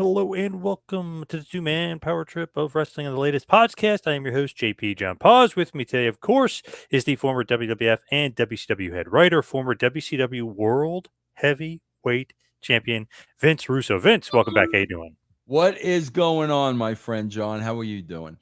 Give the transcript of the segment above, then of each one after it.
Hello and welcome to the two-man power trip of wrestling on the latest podcast. I am your host, JP John Poz. With me today, of course, is the former WWF and WCW head writer, former WCW World Heavyweight Champion, Vince Russo. Vince, welcome back. How you doing? What is going on, my friend John? How are you doing?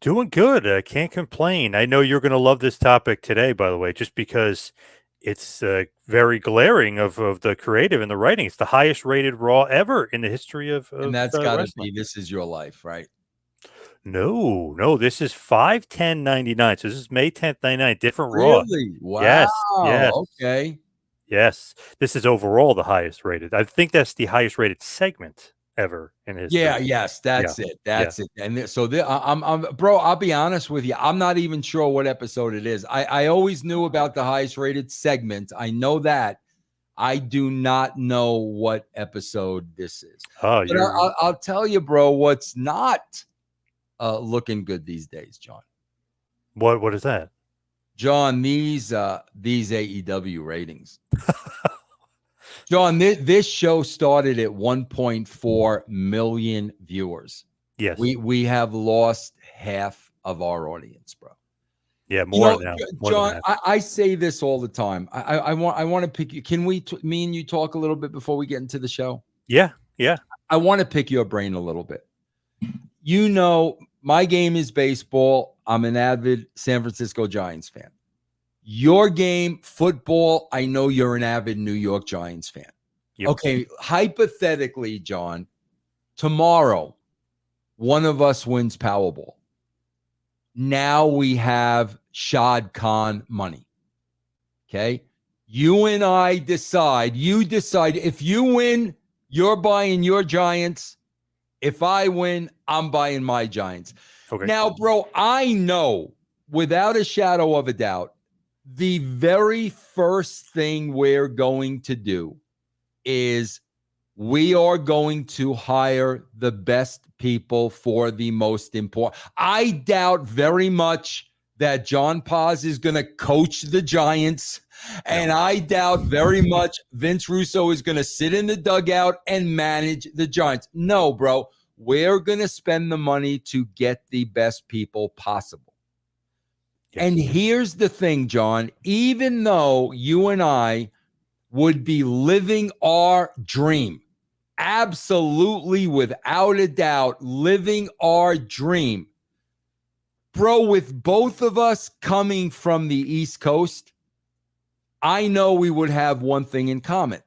Doing good. I can't complain. I know you're going to love this topic today, by the way, just because it's very glaring of the creative and the writing. It's the highest rated Raw ever in the history of And that's got to wrestling. be This Is Your Life, right? No, this is 5/10/99. So this is May 10th, 99. Different Raw. Really? Wow. Yes. Okay. Yes. This is overall the highest rated. I think that's the highest rated segment ever in history. Yeah. Yes. That's it. That's it. And so bro, I'll be honest with you. I'm not even sure what episode it is. I always knew about the highest rated segment. I know that. I do not know what episode this is. Oh, I'll tell you, bro, what's not looking good these days, John. What is that? John, these AEW ratings. John, this show started at 1.4 million viewers. Yes. We have lost half of our audience, bro. Yeah, more now. John, I say this all the time. I want to pick you. Can me and you talk a little bit before we get into the show? Yeah. I want to pick your brain a little bit. You know, my game is baseball. I'm an avid San Francisco Giants fan. Your game, football, I know you're an avid New York Giants fan. Yep. Okay, hypothetically, John, tomorrow, one of us wins Powerball. Now we have Shad Khan money. Okay? You and I decide. You decide. If you win, you're buying your Giants. If I win, I'm buying my Giants. Okay. Now, bro, I know without a shadow of a doubt, the very first thing we're going to do is we are going to hire the best people for the most important. I doubt very much that John Poz is going to coach the Giants. And I doubt very much Vince Russo is going to sit in the dugout and manage the Giants. No, bro. We're going to spend the money to get the best people possible. Yes. And here's the thing, John. Even though you and I would be living our dream, absolutely without a doubt, living our dream, bro, with both of us coming from the East Coast, I know we would have one thing in common.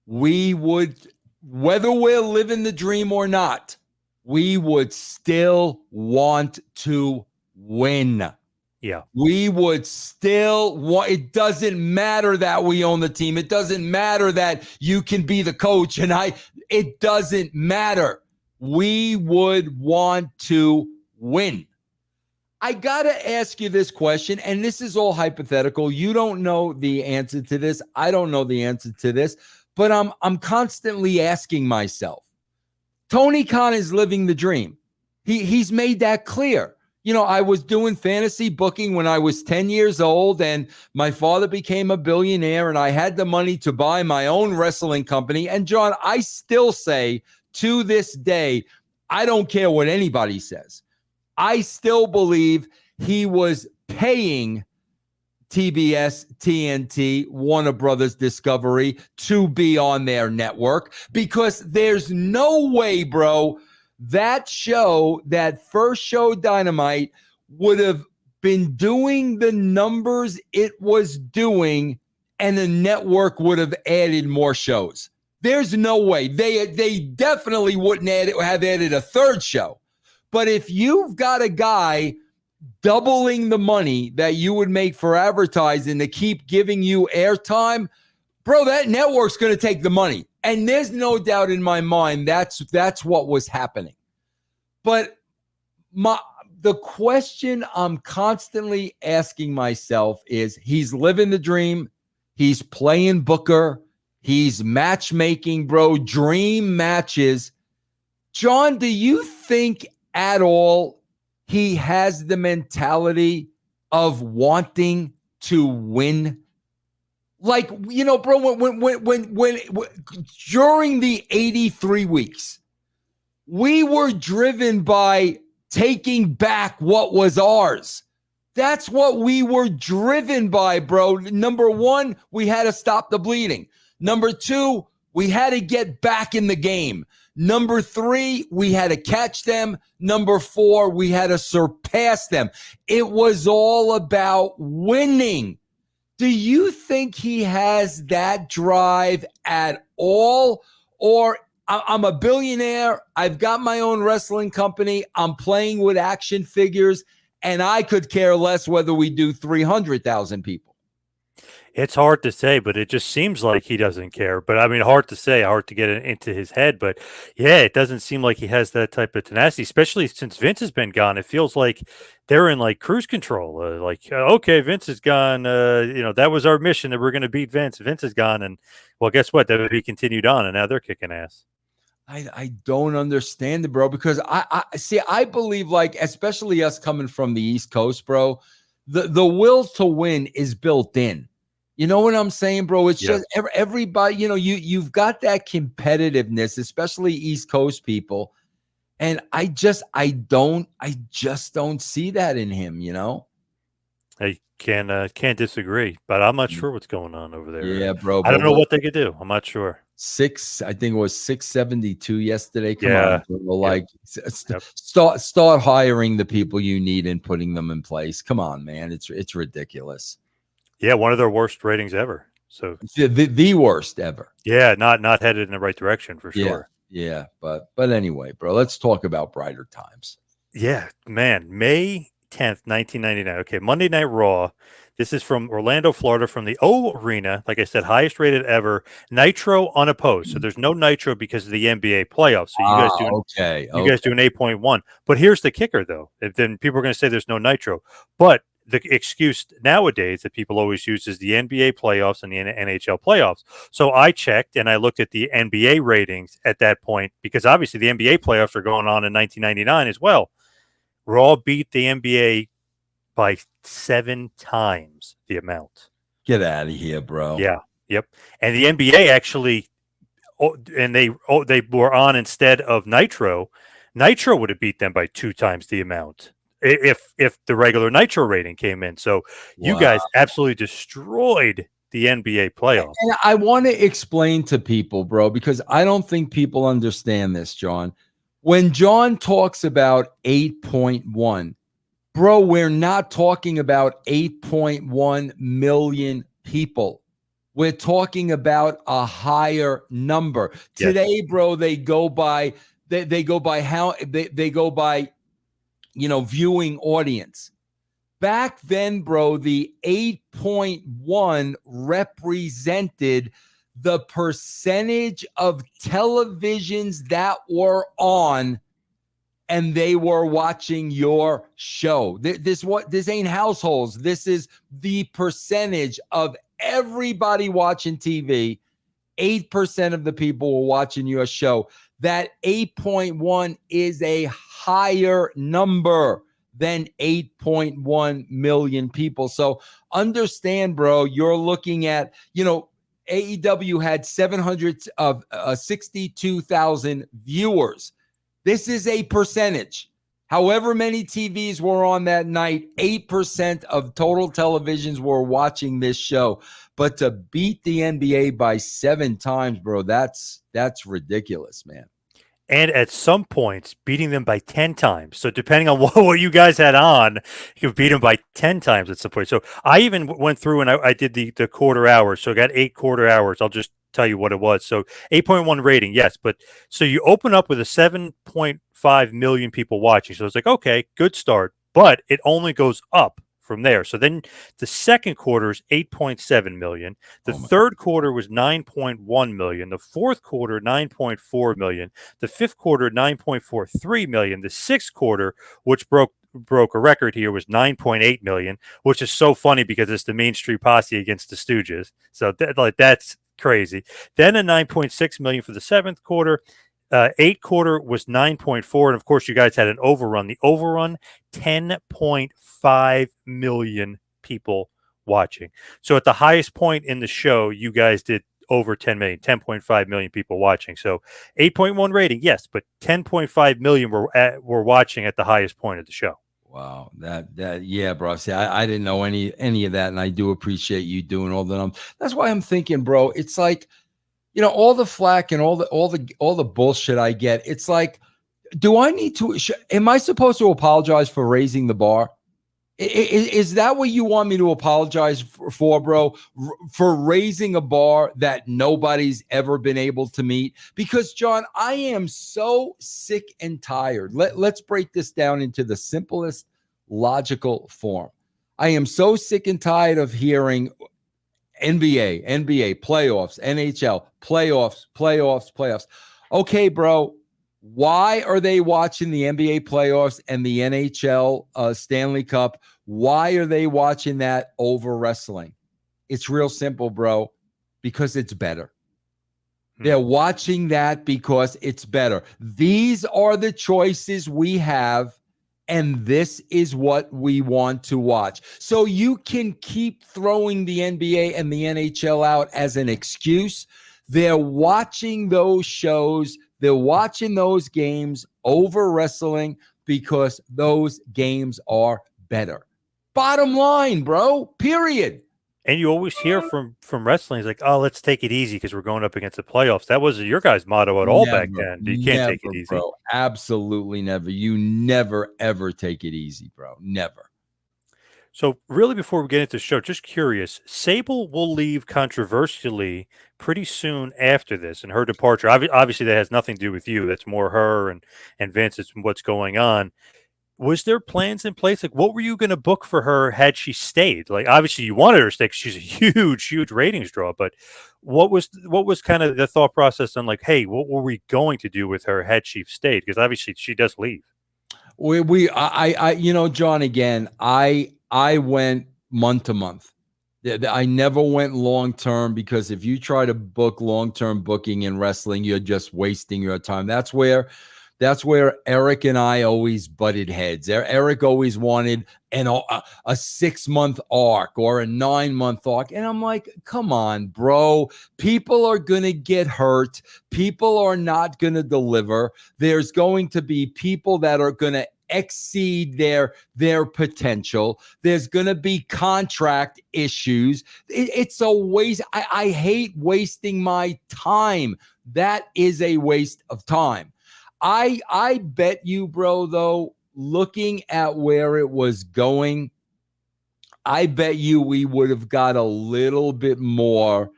We would, whether we're living the dream or not, we would still want to win. Yeah. We would still want, it doesn't matter that we own the team. It doesn't matter that you can be the coach and it doesn't matter. We would want to win. I got to ask you this question, and this is all hypothetical. You don't know the answer to this. I don't know the answer to this, but I'm constantly asking myself. Tony Khan is living the dream. He's made that clear. You know, I was doing fantasy booking when I was 10 years old, and my father became a billionaire, and I had the money to buy my own wrestling company. And John, I still say to this day, I don't care what anybody says. I still believe he was paying TBS, TNT, Warner Brothers Discovery to be on their network, because there's no way, bro, that show, that first show, Dynamite, would have been doing the numbers it was doing and the network would have added more shows. There's no way. They definitely wouldn't have added a third show. But if you've got a guy doubling the money that you would make for advertising to keep giving you airtime, bro, that network's going to take the money. And there's no doubt in my mind that's what was happening. But the question I'm constantly asking myself is, he's living the dream. He's playing Booker. He's matchmaking, bro, dream matches. John, do you think at all he has the mentality of wanting to win? Like, you know, bro, when during the 83 weeks, we were driven by taking back what was ours. That's what we were driven by, bro. Number one, we had to stop the bleeding. Number two, we had to get back in the game. Number three, we had to catch them. Number four, we had to surpass them. It was all about winning. Do you think he has that drive at all? Or I'm a billionaire. I've got my own wrestling company. I'm playing with action figures, and I could care less whether we do 300,000 people. It's hard to say, but it just seems like he doesn't care. But I mean, hard to say, hard to get it into his head. But yeah, it doesn't seem like he has that type of tenacity, especially since Vince has been gone. It feels like they're in like cruise control. Okay, Vince is gone. That was our mission that we're going to beat Vince. Vince is gone. And well, guess what? WWE continued on, and now they're kicking ass. I don't understand it, bro, because I believe, like, especially us coming from the East Coast, bro, the will to win is built in. You know what I'm saying, bro? It's just everybody, you've got that competitiveness, especially East Coast people. And I just don't see that in him, I can't disagree, but I'm not sure what's going on over there. Yeah, bro. I don't know what they could do. I'm not sure. I think it was 672 yesterday. Come Yeah. on, bro. Like, start hiring the people you need and putting them in place. Come on, man. It's ridiculous. Yeah, one of their worst ratings ever. So the worst ever. Yeah, not headed in the right direction for sure. Yeah, but anyway, bro, let's talk about brighter times. Yeah, man. May 10th, 1999. Okay, Monday Night Raw. This is from Orlando, Florida, from the O Arena. Like I said, highest rated ever. Nitro unopposed. So there's no Nitro because of the NBA playoffs. So you guys do an 8.1. But here's the kicker, though. Then people are going to say there's no Nitro. But the excuse nowadays that people always use is the NBA playoffs and the NHL playoffs. So I checked and I looked at the NBA ratings at that point because obviously the NBA playoffs are going on in 1999 as well. Raw beat the NBA by 7 times the amount. Get out of here, bro. Yeah. Yep. And the NBA actually, they were on instead of Nitro. Nitro would have beat them by 2 times the amount if the regular Nitro rating came in. So you guys absolutely destroyed the NBA playoffs. And I want to explain to people, bro, because I don't think people understand this, John. When John talks about 8.1, bro, we're not talking about 8.1 million people. We're talking about a higher number. Yes. Today, bro, they go by viewing audience. Back then, bro, the 8.1 represented the percentage of televisions that were on and they were watching your show. This ain't households. This is the percentage of everybody watching TV. 8% of the people were watching your show. That 8.1 is a higher number than 8.1 million people. So understand, bro, you're looking at, AEW had 762,000 viewers. This is a percentage. However many TVs were on that night, 8% of total televisions were watching this show. But to beat the NBA by 7 times, bro, that's ridiculous, man. And at some points, beating them by 10 times. So depending on what you guys had on, you beat them by 10 times at some point. So I even went through and I did the quarter hours. So I got 8 quarter hours. I'll just tell you what it was. So 8.1 rating, yes. But so you open up with a 7.5 million people watching. So it's like, okay, good start. But it only goes up from there. So then the second quarter is 8.7 million. The third quarter was 9.1 million. The fourth quarter, 9.4 million. The fifth quarter, 9.43 million. The sixth quarter, which broke a record here, was 9.8 million, which is so funny because it's the Main Street Posse against the Stooges. So that's crazy. Then a 9.6 million for the seventh quarter. 8 quarter was 9.4, and of course you guys had an overrun. The overrun, 10.5 million people watching. So at the highest point in the show, you guys did over 10 million, 10.5 million people watching. So 8.1 rating, yes, but 10.5 million were watching at the highest point of the show. Wow, yeah, bro. See, I didn't know any of that, and I do appreciate you doing all the numbers. That's why I'm thinking, bro. It's like, all the flack and all the bullshit I get. It's like, do I need to? Am I supposed to apologize for raising the bar? Is that what you want me to apologize for, bro? For raising a bar that nobody's ever been able to meet? Because, John, I am so sick and tired. Let's break this down into the simplest logical form. I am so sick and tired of hearing NBA playoffs, NHL playoffs. Okay, bro. Why are they watching the NBA playoffs and the NHL Stanley Cup? Why are they watching that over wrestling? It's real simple, bro, because it's better. They're watching that because it's better. These are the choices we have, and this is what we want to watch. So you can keep throwing the NBA and the NHL out as an excuse. They're watching those shows. They're watching those games over wrestling because those games are better. Bottom line, bro, period. And you always hear from wrestling, it's like, oh, let's take it easy because we're going up against the playoffs. That wasn't your guys' motto at all back then. You can't take it easy. Bro. Absolutely never. You never, ever take it easy, bro. Never. So really, before we get into the show, just curious, Sable will leave controversially pretty soon after this, and her departure. Obviously, that has nothing to do with you. That's more her and Vince. It's what's going on. Was there plans in place? Like, what were you going to book for her had she stayed? Like, obviously, you wanted her to stay because she's a huge ratings draw. But what was kind of the thought process on, like, hey, what were we going to do with her had she stayed? Because obviously, she does leave. John, again, I went month to month. I never went long term because if you try to book long term booking in wrestling, you're just wasting your time. That's where Eric and I always butted heads. Eric always wanted a 6-month arc or a 9-month arc. And I'm like, come on, bro. People are going to get hurt. People are not going to deliver. There's going to be people that are going to exceed their potential. There's going to be contract issues. It's a waste. I hate wasting my time. That is a waste of time. I bet you, bro, though, looking at where it was going, I bet you we would have got a little bit more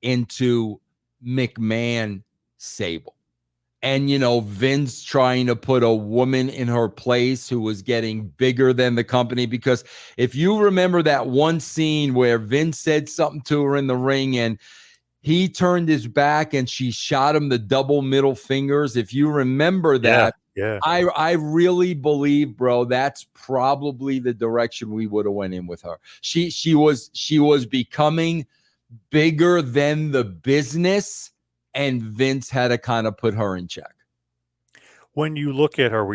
into McMahon Sable. And, Vince trying to put a woman in her place who was getting bigger than the company. Because if you remember that one scene where Vince said something to her in the ring and he turned his back and she shot him the double middle fingers. If you remember that, yeah. I really believe, bro, that's probably the direction we would have went in with her. She was becoming bigger than the business, and Vince had to kind of put her in check. When you look at her,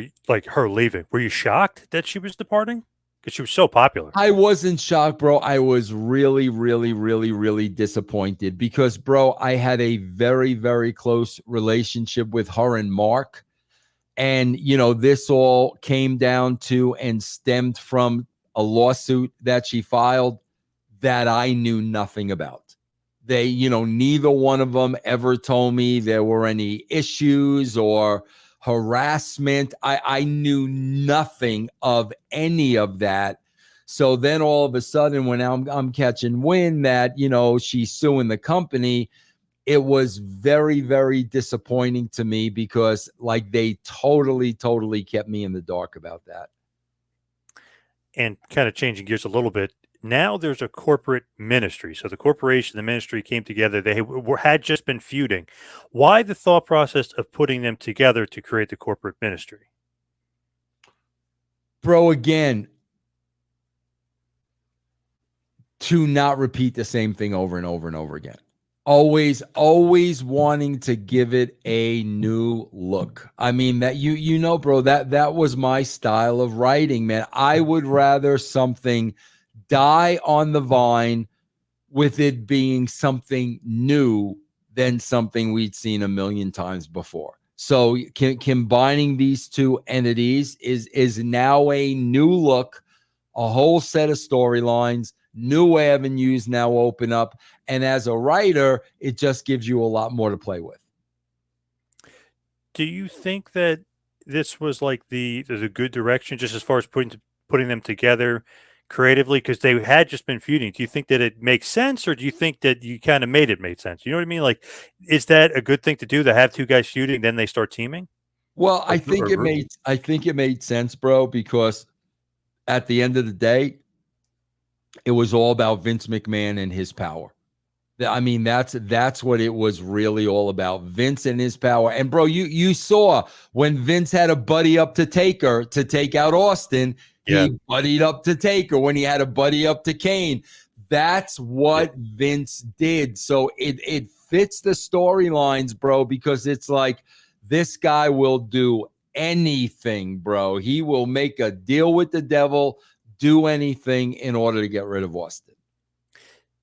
her leaving, were you shocked that she was departing? Because she was so popular. I wasn't shocked, bro. I was really, really, really, really disappointed because, bro, I had a very, very close relationship with her and Mark. And, this all came down to and stemmed from a lawsuit that she filed that I knew nothing about. They, neither one of them ever told me there were any issues or harassment. I knew nothing of any of that. So then all of a sudden, when I'm catching wind that, she's suing the company, it was very, very disappointing to me because they totally kept me in the dark about that. And kind of changing gears a little bit, now there's a corporate ministry. So the corporation, the ministry came together. They had just been feuding. Why the thought process of putting them together to create the corporate ministry? Bro, again, to not repeat the same thing over and over and over again. Always wanting to give it a new look. I mean, that bro, that was my style of writing, man. I would rather something die on the vine with it being something new than something we'd seen a million times before. So combining these two entities is now a new look, a whole set of storylines, new avenues now open up. And as a writer, it just gives you a lot more to play with. Do you think that this was like there's a good direction just as far as putting them together creatively, because they had just been feuding? Do you think that it makes sense, or do you think that you kind of made it make sense? You know what I mean? Like, is that a good thing to do, to have two guys feuding, then they start teaming? Well, I think it made sense, bro, because at the end of the day, it was all about Vince McMahon and his power. I mean, that's what it was really all about. Vince and his power. And bro, you saw when Vince had a buddy up to Taker to take out Austin, he buddied up to Taker. When he had a buddy up to Kane, that's what Vince did. So it fits the storylines, bro, because it's like, this guy will do anything, bro. He will make a deal with the devil, do anything in order to get rid of Austin.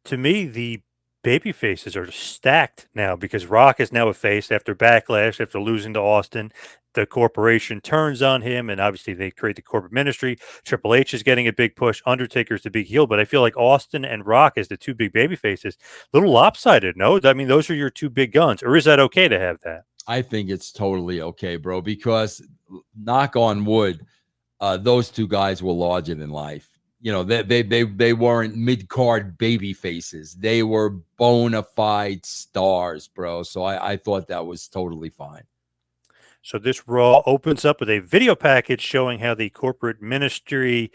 To me, the baby faces are stacked now, because Rock is now a face after Backlash, after losing to Austin. The corporation turns on him, and obviously they create the corporate ministry. Triple H is getting a big push. Undertaker's the big heel, but I feel like Austin and Rock as the two big baby faces, a little lopsided, no? I mean, those are your two big guns, or is that okay to have that? I think it's totally okay, bro, because knock on wood, those two guys were larger than life. You know, they weren't mid-card baby faces. They were bona fide stars, bro. So I thought that was totally fine. So this Raw opens up with a video package showing how the corporate ministry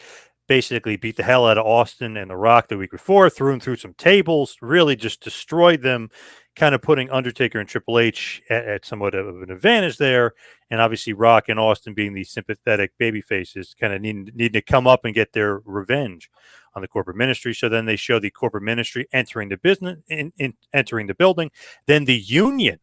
basically beat the hell out of Austin and The Rock the week before, threw him through some tables, really just destroyed them, kind of putting Undertaker and Triple H at somewhat of an advantage there. And obviously Rock and Austin, being these sympathetic baby faces, kind of needing to come up and get their revenge on the corporate ministry. So then they show the corporate ministry entering the business, entering the building, then the Union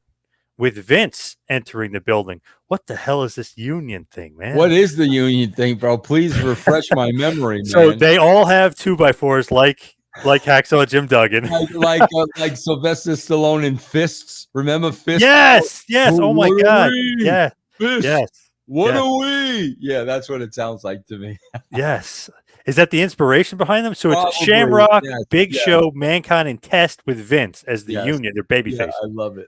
with Vince entering the building. What the hell is this Union thing, man? What is the Union thing, bro? Please refresh my memory, man. So they all have 2x4s like Hacksaw Jim Duggan. like Sylvester Stallone in Fists. Remember Fists? Yes. Oh my God. Yeah. Fists. Yes. What are we? Yeah, that's what it sounds like to me. Yes. Is that the inspiration behind them? So it's Shamrock, Big Show, Mankind, and Test with Vince as the Union. They're babyface.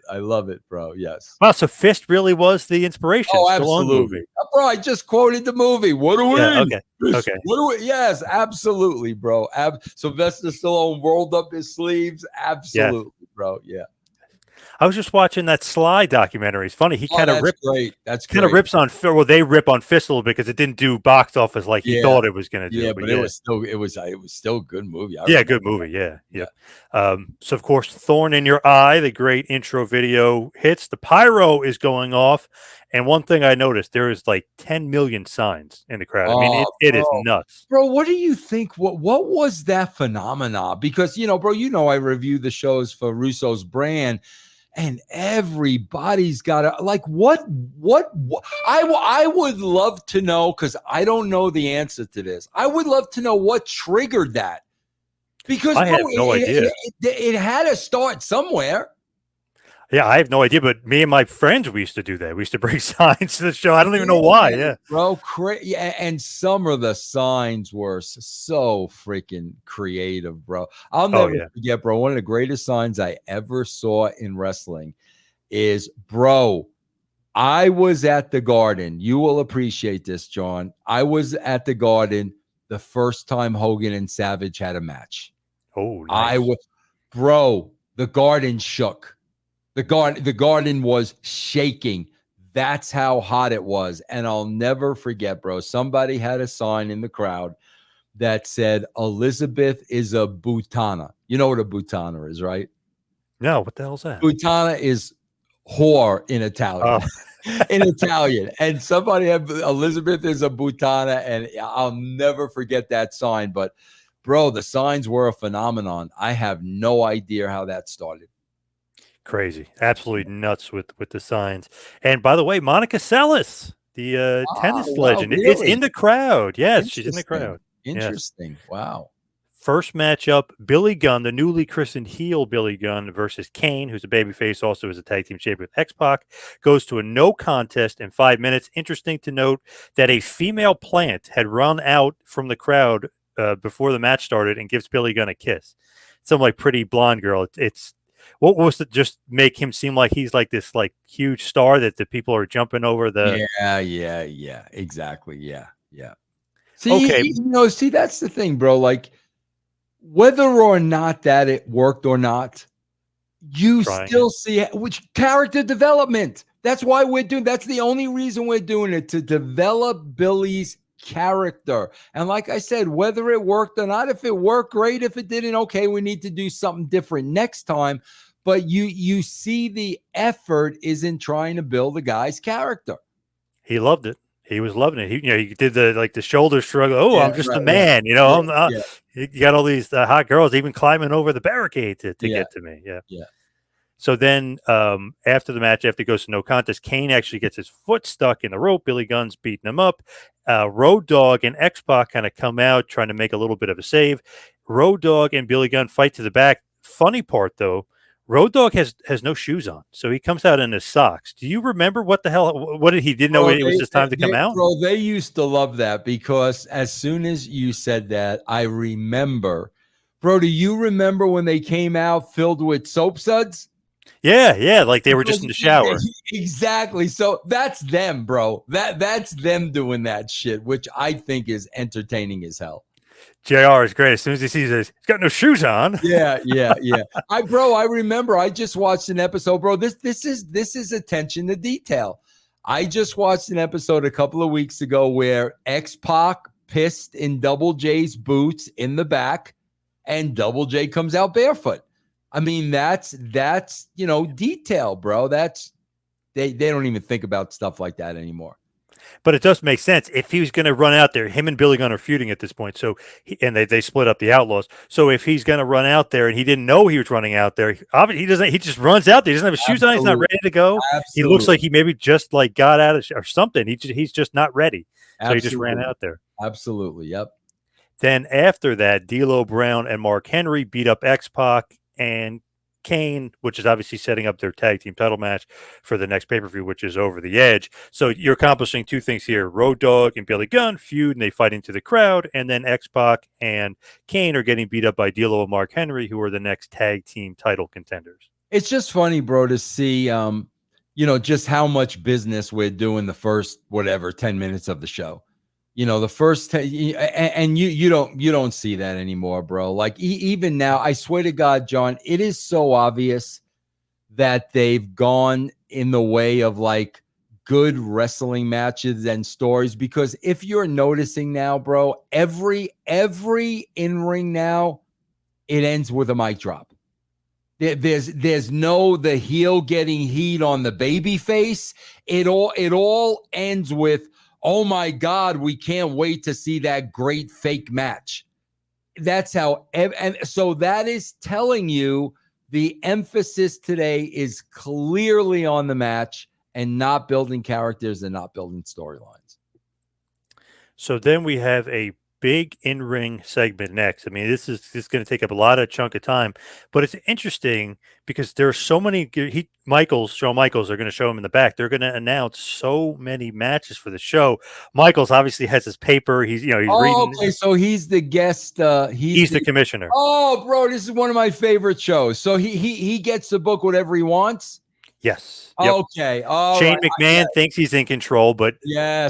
I love it, bro. Yes. Wow. So Fist really was the inspiration. Oh, absolutely, bro. I just quoted the movie. What are we? Yeah, okay. What are we? Yes, absolutely, bro. Sylvester Stallone rolled up his sleeves. Absolutely, bro. Yeah. I was just watching that Sly documentary. It's funny. He kind of rips. Great. That's kind of rips on. Well, they rip on Fist a little bit because it didn't do box office like he thought it was going to do. Yeah, but it was still a good movie. Good movie. Yeah. So of course, Thorn in Your Eye, the great intro video hits. The pyro is going off, and one thing I noticed, there is like 10 million signs in the crowd. I mean, it is nuts, bro. What do you think? What was that phenomena? Because bro, I review the shows for Russo's brand. And everybody's got what I would love to know, because I don't know the answer to this. I would love to know what triggered that, because I have no idea. It had to start somewhere. Yeah, I have no idea, but me and my friends, we used to do that. We used to bring signs to the show. I don't even know why. Yeah, bro. And some of the signs were so freaking creative, bro. I'll never forget, bro. One of the greatest signs I ever saw in wrestling is, bro, I was at the Garden. You will appreciate this, John. I was at the Garden the first time Hogan and Savage had a match. Oh, nice. Bro, the Garden shook. The garden was shaking. That's how hot it was. And I'll never forget, bro. Somebody had a sign in the crowd that said, Elizabeth is a Butana. You know what a Butana is, right? No, what the hell is that? Butana is whore in Italian. In Italian. And somebody had, Elizabeth is a Butana, and I'll never forget that sign. But, bro, the signs were a phenomenon. I have no idea how that started. Crazy, absolutely nuts with the signs. And by the way, Monica Seles, the tennis legend, is in the crowd. Yes, she's in the crowd. Interesting. Yes. Wow. First matchup, Billy Gunn, the newly christened heel Billy Gunn versus Kane, who's a babyface, also is a tag team champion with X-Pac, goes to a no contest in 5 minutes. Interesting to note that a female plant had run out from the crowd before the match started and gives Billy Gunn a kiss. Some like pretty blonde girl. It's what was it? Just make him seem like he's like this like huge star that the people are jumping over the. Yeah, exactly. Yeah. See, Okay, see, that's the thing, bro. Like, whether or not that it worked or not, you still see which character development. That's why we're doing. That's the only reason we're doing it, to develop Billy's character. And like I said, whether it worked or not, if it worked, great. If it didn't, okay, we need to do something different next time. But you see, the effort is in trying to build a guy's character. He loved it. He was loving it. He did the shoulder shrug. Oh, Yeah, I'm just a right. man, I'm Yeah. You got all these hot girls even climbing over the barricade to get to me. Yeah. So then after the match, after it goes to no contest, Kane actually gets his foot stuck in the rope. Billy Gunn's beating him up. Road Dogg and X-Pac kind of come out trying to make a little bit of a save. Road Dogg and Billy Gunn fight to the back. Funny part, though, Road Dogg has no shoes on, so he comes out in his socks. Do you remember what the hell? What did he didn't know it was his time to come out? Bro, they used to love that, because as soon as you said that, I remember. Bro, do you remember when they came out filled with soap suds? Yeah, like they were just in the shower. Exactly. So that's them, bro. That's them doing that shit, which I think is entertaining as hell. JR is great. As soon as he sees this, he's got no shoes on. Yeah. I remember I just watched an episode, bro. This is attention to detail. I just watched an episode a couple of weeks ago where X-Pac pissed in Double J's boots in the back, and Double J comes out barefoot. I mean, that's detail, bro. That's they don't even think about stuff like that anymore. But it does make sense. If he was going to run out there, him and Billy Gunn are feuding at this point. So, they split up the Outlaws. So if he's going to run out there and he didn't know he was running out there, obviously he doesn't. He just runs out there. He doesn't have his shoes on. He's not ready to go. Absolutely. He looks like he maybe just like got out of or something. He's just not ready. So he just ran out there. Absolutely. Yep. Then after that, D'Lo Brown and Mark Henry beat up X-Pac and Kane, which is obviously setting up their tag team title match for the next pay-per-view, which is Over the Edge. So you're accomplishing two things here. Road Dogg and Billy Gunn feud, and they fight into the crowd. And then X-Pac and Kane are getting beat up by D'Lo and Mark Henry, who are the next tag team title contenders. It's just funny, bro, to see, just how much business we're doing the first, 10 minutes of the show. The first and you don't see that anymore, bro. Like even now, I swear to God, John, it is so obvious that they've gone in the way of like good wrestling matches and stories. Because if you're noticing now, bro, every in-ring now, it ends with a mic drop. There's no the heel getting heat on the baby face. It all ends with, oh my God, we can't wait to see that great fake match. That's how, and so that is telling you the emphasis today is clearly on the match and not building characters and not building storylines. So then we have a big in-ring segment next. I mean, this is going to take up a lot of chunk of time, but it's interesting because there are so many. Shawn Michaels are going to show him in the back. They're going to announce so many matches for the show. Michaels obviously has his paper. He's reading. Okay, so he's the guest. He's the commissioner. Oh, bro, this is one of my favorite shows. So he gets to book whatever he wants. Yes. Yep. Okay. Shane McMahon thinks he's in control, but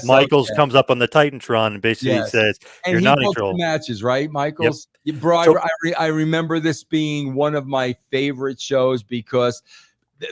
Michaels comes up on the Titantron and basically says, "You're not in control." Matches, right, Michaels? Yep. Bro, I remember this being one of my favorite shows because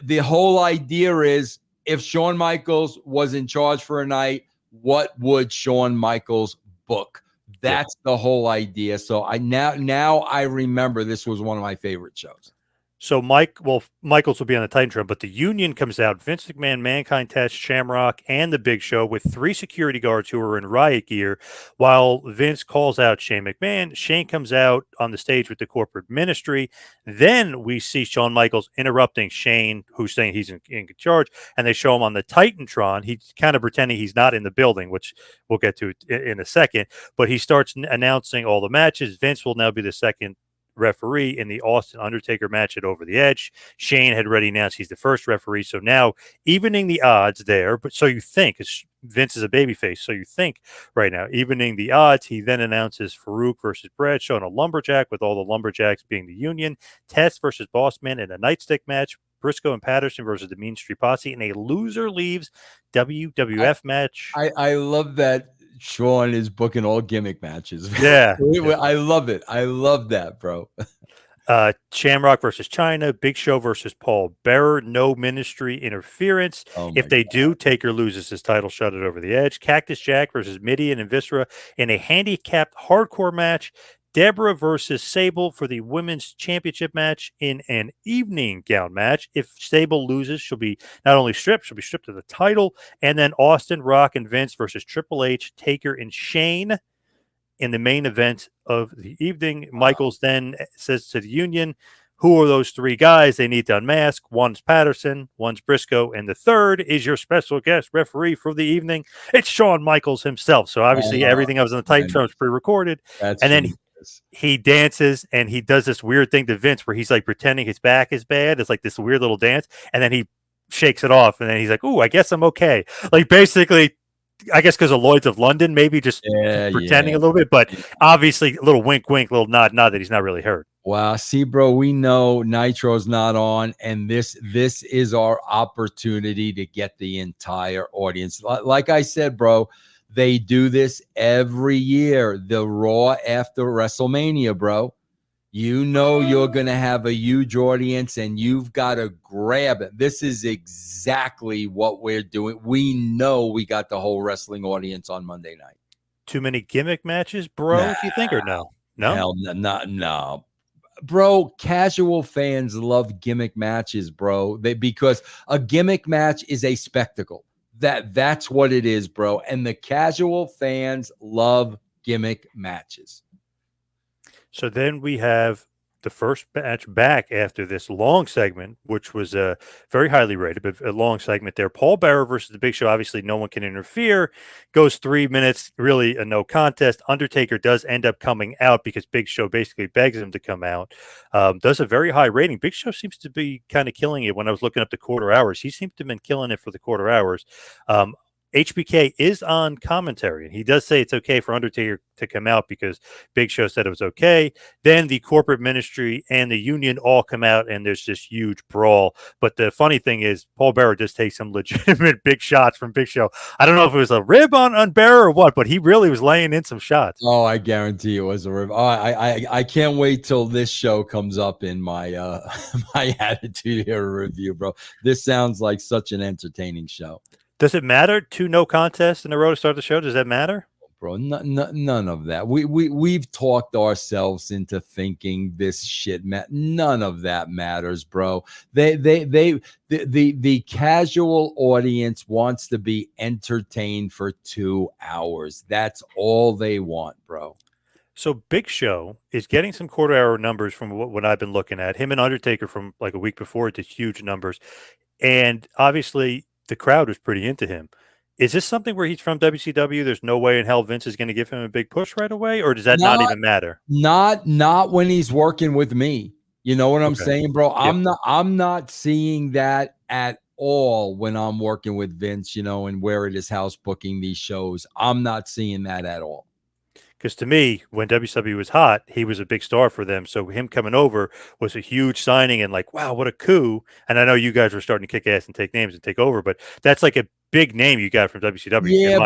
the whole idea is if Shawn Michaels was in charge for a night, what would Shawn Michaels book? That's the whole idea. So now I remember this was one of my favorite shows. So Michaels will be on the Titantron, but the Union comes out. Vince McMahon, Mankind Test, Shamrock, and the Big Show with 3 security guards who are in riot gear. While Vince calls out Shane McMahon, Shane comes out on the stage with the corporate ministry. Then we see Shawn Michaels interrupting Shane, who's saying he's in charge, and they show him on the Titantron. He's kind of pretending he's not in the building, which we'll get to in a second. But he starts announcing all the matches. Vince will now be the second referee in the Austin Undertaker match at Over the Edge. Shane had already announced he's the first referee, so now evening the odds there. But so you think, Vince is a babyface, so you think right now evening the odds. He then announces Farouk versus Bradshaw in a lumberjack, with all the lumberjacks being the Union. Test versus Bossman in a nightstick match. Briscoe and Patterson versus the Mean Street Posse in a loser leaves WWF match. I love that Shawn is booking all gimmick matches. Yeah. I love it. I love that, bro. Shamrock versus China, Big Show versus Paul Bearer, no ministry interference. If they do, Taker loses his title shot at Over the Edge. Cactus Jack versus Midian and Viscera in a handicapped hardcore match. Deborah versus Sable for the women's championship match in an evening gown match. If Sable loses, she'll be not only stripped, she'll be stripped of the title. And then Austin, Rock, and Vince versus Triple H, Taker, and Shane in the main event of the evening. Michaels then says to the Union, who are those 3 guys? They need to unmask. One's Patterson, one's Briscoe, and the third is your special guest referee for the evening. It's Shawn Michaels himself. So obviously everything I was on the Titantron was pre-recorded. And then he dances and he does this weird thing to Vince where he's like pretending his back is bad. It's like this weird little dance. And then he shakes it off. And then he's like, ooh, I guess I'm okay. Like basically, I guess because of Lloyd's of London, maybe just pretending a little bit, but obviously a little wink, wink, little nod that he's not really hurt. Wow. See, bro, we know Nitro's not on, and this is our opportunity to get the entire audience. Like I said, bro, they do this every year. The Raw after WrestleMania, bro. You know you're going to have a huge audience, and you've got to grab it. This is exactly what we're doing. We know we got the whole wrestling audience on Monday night. Too many gimmick matches, bro, do you think, or no? No? Hell, no. Bro, casual fans love gimmick matches, bro. Because a gimmick match is a spectacle. That's what it is, bro. And the casual fans love gimmick matches. So then we have the first match back after this long segment, which was very highly rated, but a long segment there. Paul Bearer versus the Big Show. Obviously, no one can interfere. Goes 3 minutes, really a no contest. Undertaker does end up coming out because Big Show basically begs him to come out. Does a very high rating. Big Show seems to be kind of killing it. When I was looking up the quarter hours, he seems to have been killing it for the quarter hours. HBK is on commentary, and he does say it's okay for Undertaker to come out because Big Show said it was okay. Then the corporate ministry and the Union all come out, and there's this huge brawl. But the funny thing is, Paul Bearer does take some legitimate big shots from Big Show. I don't know if it was a rib on Bearer or what, but he really was laying in some shots. Oh, I guarantee it was a rib. Oh, I can't wait till this show comes up in my my Attitude Era review, bro. This sounds like such an entertaining show. Does it matter? 2 no contests in a row to start the show? Does that matter? Bro, none of that. We've talked ourselves into thinking this shit. None of that matters, bro. The casual audience wants to be entertained for 2 hours. That's all they want, bro. So Big Show is getting some quarter hour numbers from what I've been looking at. Him and Undertaker from like a week before to huge numbers. And obviously the crowd was pretty into him. Is this something where he's from WCW? There's no way in hell Vince is going to give him a big push right away, or does that not even matter? Not when he's working with me. You know what I'm saying, bro? Yep. I'm not seeing that at all when I'm working with Vince, you know, and we're at his house booking these shows. I'm not seeing that at all. Because to me, when WCW was hot, he was a big star for them. So him coming over was a huge signing and like, wow, what a coup. And I know you guys were starting to kick ass and take names and take over, but that's like a big name you got from WCW. Yeah,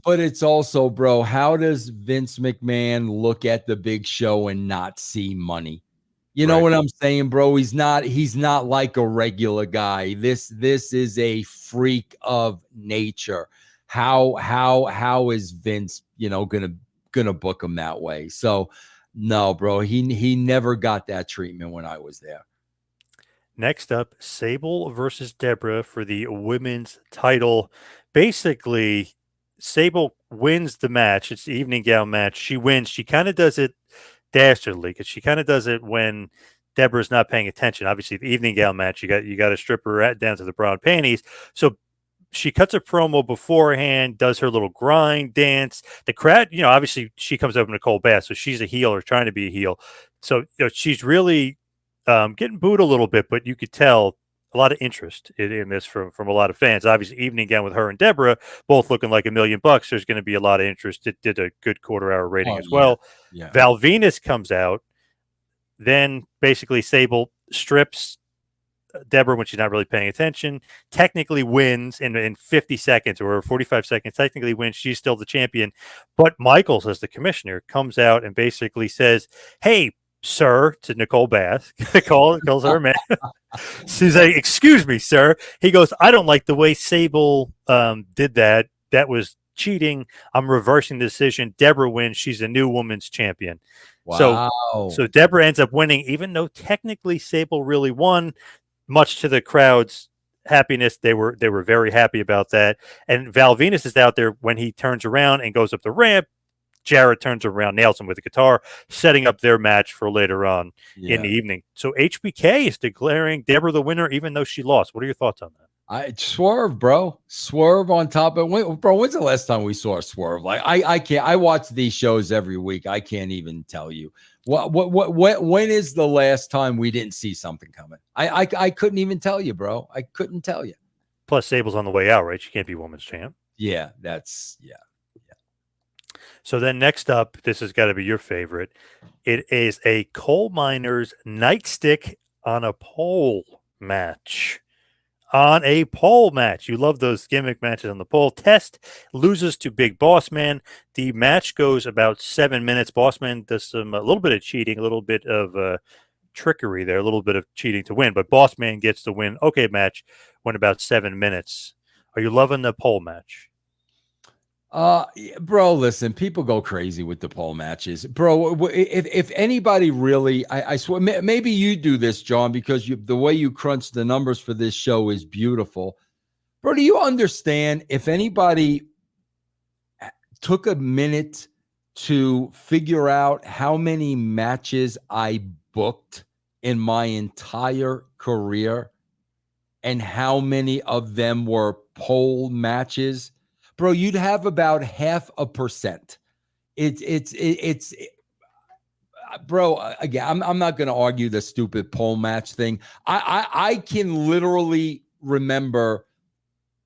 but it's also, bro, how does Vince McMahon look at the Big Show and not see money? You know what I'm saying, bro? He's not like a regular guy. This is a freak of nature. How is Vince, you know, gonna book him that way? So no, bro, he never got that treatment when I was there. Next up, Sable versus Deborah for the women's title. Basically, Sable wins the match. It's the evening gown match. She wins. She kind of does it dastardly because she kind of does it when Deborah's not paying attention. Obviously, the evening gown match, you got to strip her down to the bra and panties. So she cuts a promo beforehand, does her little grind dance. The crowd, obviously she comes up in Nicole Bass, so she's a heel or trying to be a heel. So she's really getting booed a little bit, but you could tell a lot of interest in this from a lot of fans. Obviously, evening gown with her and Deborah, both looking like $1,000,000. There's going to be a lot of interest. It did a good quarter-hour rating as Yeah. well. Val Venus comes out, then basically Sable strips Deborah when she's not really paying attention, technically wins in 50 seconds or 45 seconds, technically wins. She's still the champion. But Michaels, as the commissioner, comes out and basically says, "Hey, sir," to Nicole Bass, calls her man. She's like, "Excuse me, sir." He goes, "I don't like the way Sable did that. That was cheating. I'm reversing the decision. Deborah wins. She's a new women's champion." Wow. So Deborah ends up winning, even though technically Sable really won. Much to the crowd's happiness, they were very happy about that. And Val Venus is out there when he turns around and goes up the ramp. Jarrett turns around, nails him with a guitar, setting up their match for later on in the evening. So HBK is declaring Deborah the winner, even though she lost. What are your thoughts on that? Swerve, bro. Swerve on top of bro. When's the last time we saw a Swerve? Like I can't. I watch these shows every week. I can't even tell you when is the last time we didn't see something coming? I couldn't even tell you, bro. I couldn't tell you. Plus, Sable's on the way out, right? She can't be women's champ. Yeah. So then next up, this has got to be your favorite. It is a coal miner's nightstick on a pole match. On a pole match. You love those gimmick matches on the pole. Test loses to Big Boss Man. The match goes about 7 minutes. Boss Man does a little bit of cheating, a little bit of trickery there, a little bit of cheating to win, but Boss Man gets the win. Okay, match went about 7 minutes. Are you loving the pole match? Bro, listen, people go crazy with the pole matches, bro. If anybody really, I swear, maybe you do this, John, because the way you crunch the numbers for this show is beautiful, bro. Do you understand if anybody took a minute to figure out how many matches I booked in my entire career and how many of them were pole matches? Bro, you'd have about 0.5%. It's bro. Again, I'm not going to argue the stupid pole match thing. I can literally remember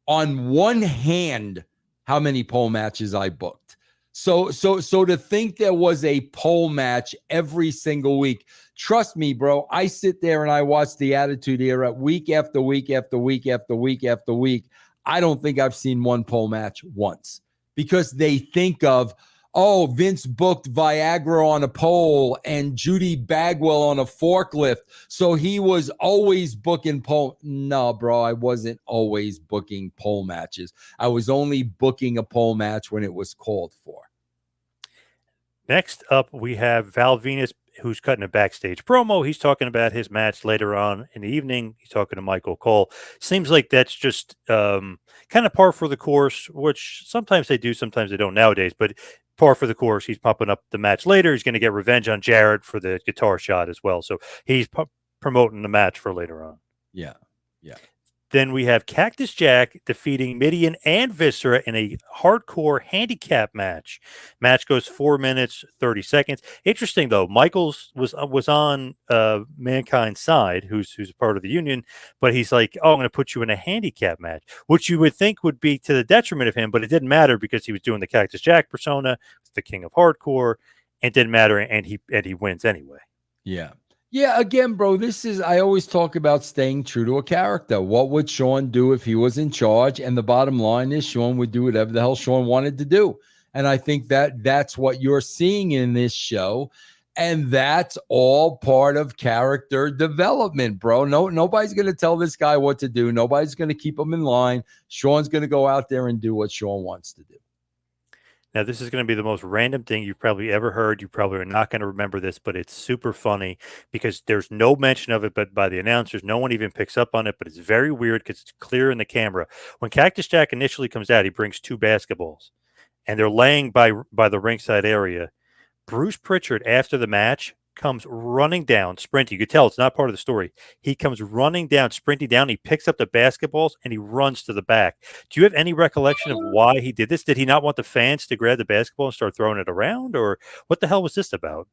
on one hand how many pole matches I booked. So to think there was a pole match every single week, trust me, bro. I sit there and I watch the Attitude Era week after week after week after week after week. I don't think I've seen one pole match once because they think of, oh, Vince booked Viagra on a pole and Judy Bagwell on a forklift. So he was always booking pole. No, bro, I wasn't always booking pole matches. I was only booking a pole match when it was called for. Next up, we have Val Venus, who's cutting a backstage promo. He's talking about his match later on in the evening. He's talking to Michael Cole. Seems like that's just kind of par for the course, which sometimes they do, sometimes they don't nowadays. But par for the course, he's popping up the match later. He's going to get revenge on Jarrett for the guitar shot as well. So he's promoting the match for later on. Yeah. Then we have Cactus Jack defeating Midian and Viscera in a hardcore handicap match. Match goes 4 minutes, 30 seconds. Interesting, though. Michaels was on Mankind's side, who's part of the union, but he's like, oh, I'm going to put you in a handicap match, which you would think would be to the detriment of him, but it didn't matter because he was doing the Cactus Jack persona, the king of hardcore, and it didn't matter, and he wins anyway. Yeah, again, bro, I always talk about staying true to a character. What would Shawn do if he was in charge? And the bottom line is Shawn would do whatever the hell Shawn wanted to do. And I think that's what you're seeing in this show. And that's all part of character development, bro. Nobody's going to tell this guy what to do. Nobody's going to keep him in line. Shawn's going to go out there and do what Shawn wants to do. Now, this is going to be the most random thing you've probably ever heard. You probably are not going to remember this, but it's super funny because there's no mention of it, but by the announcers, no one even picks up on it. But it's very weird because it's clear in the camera. When Cactus Jack initially comes out, he brings 2 basketballs, and they're laying by the ringside area. Bruce Pritchard, after the match, comes running down, sprinting. You could tell it's not part of the story. He comes running down, sprinting down. He picks up the basketballs and he runs to the back. Do you have any recollection of why he did this? Did he not want the fans to grab the basketball and start throwing it around? Or what the hell was this about?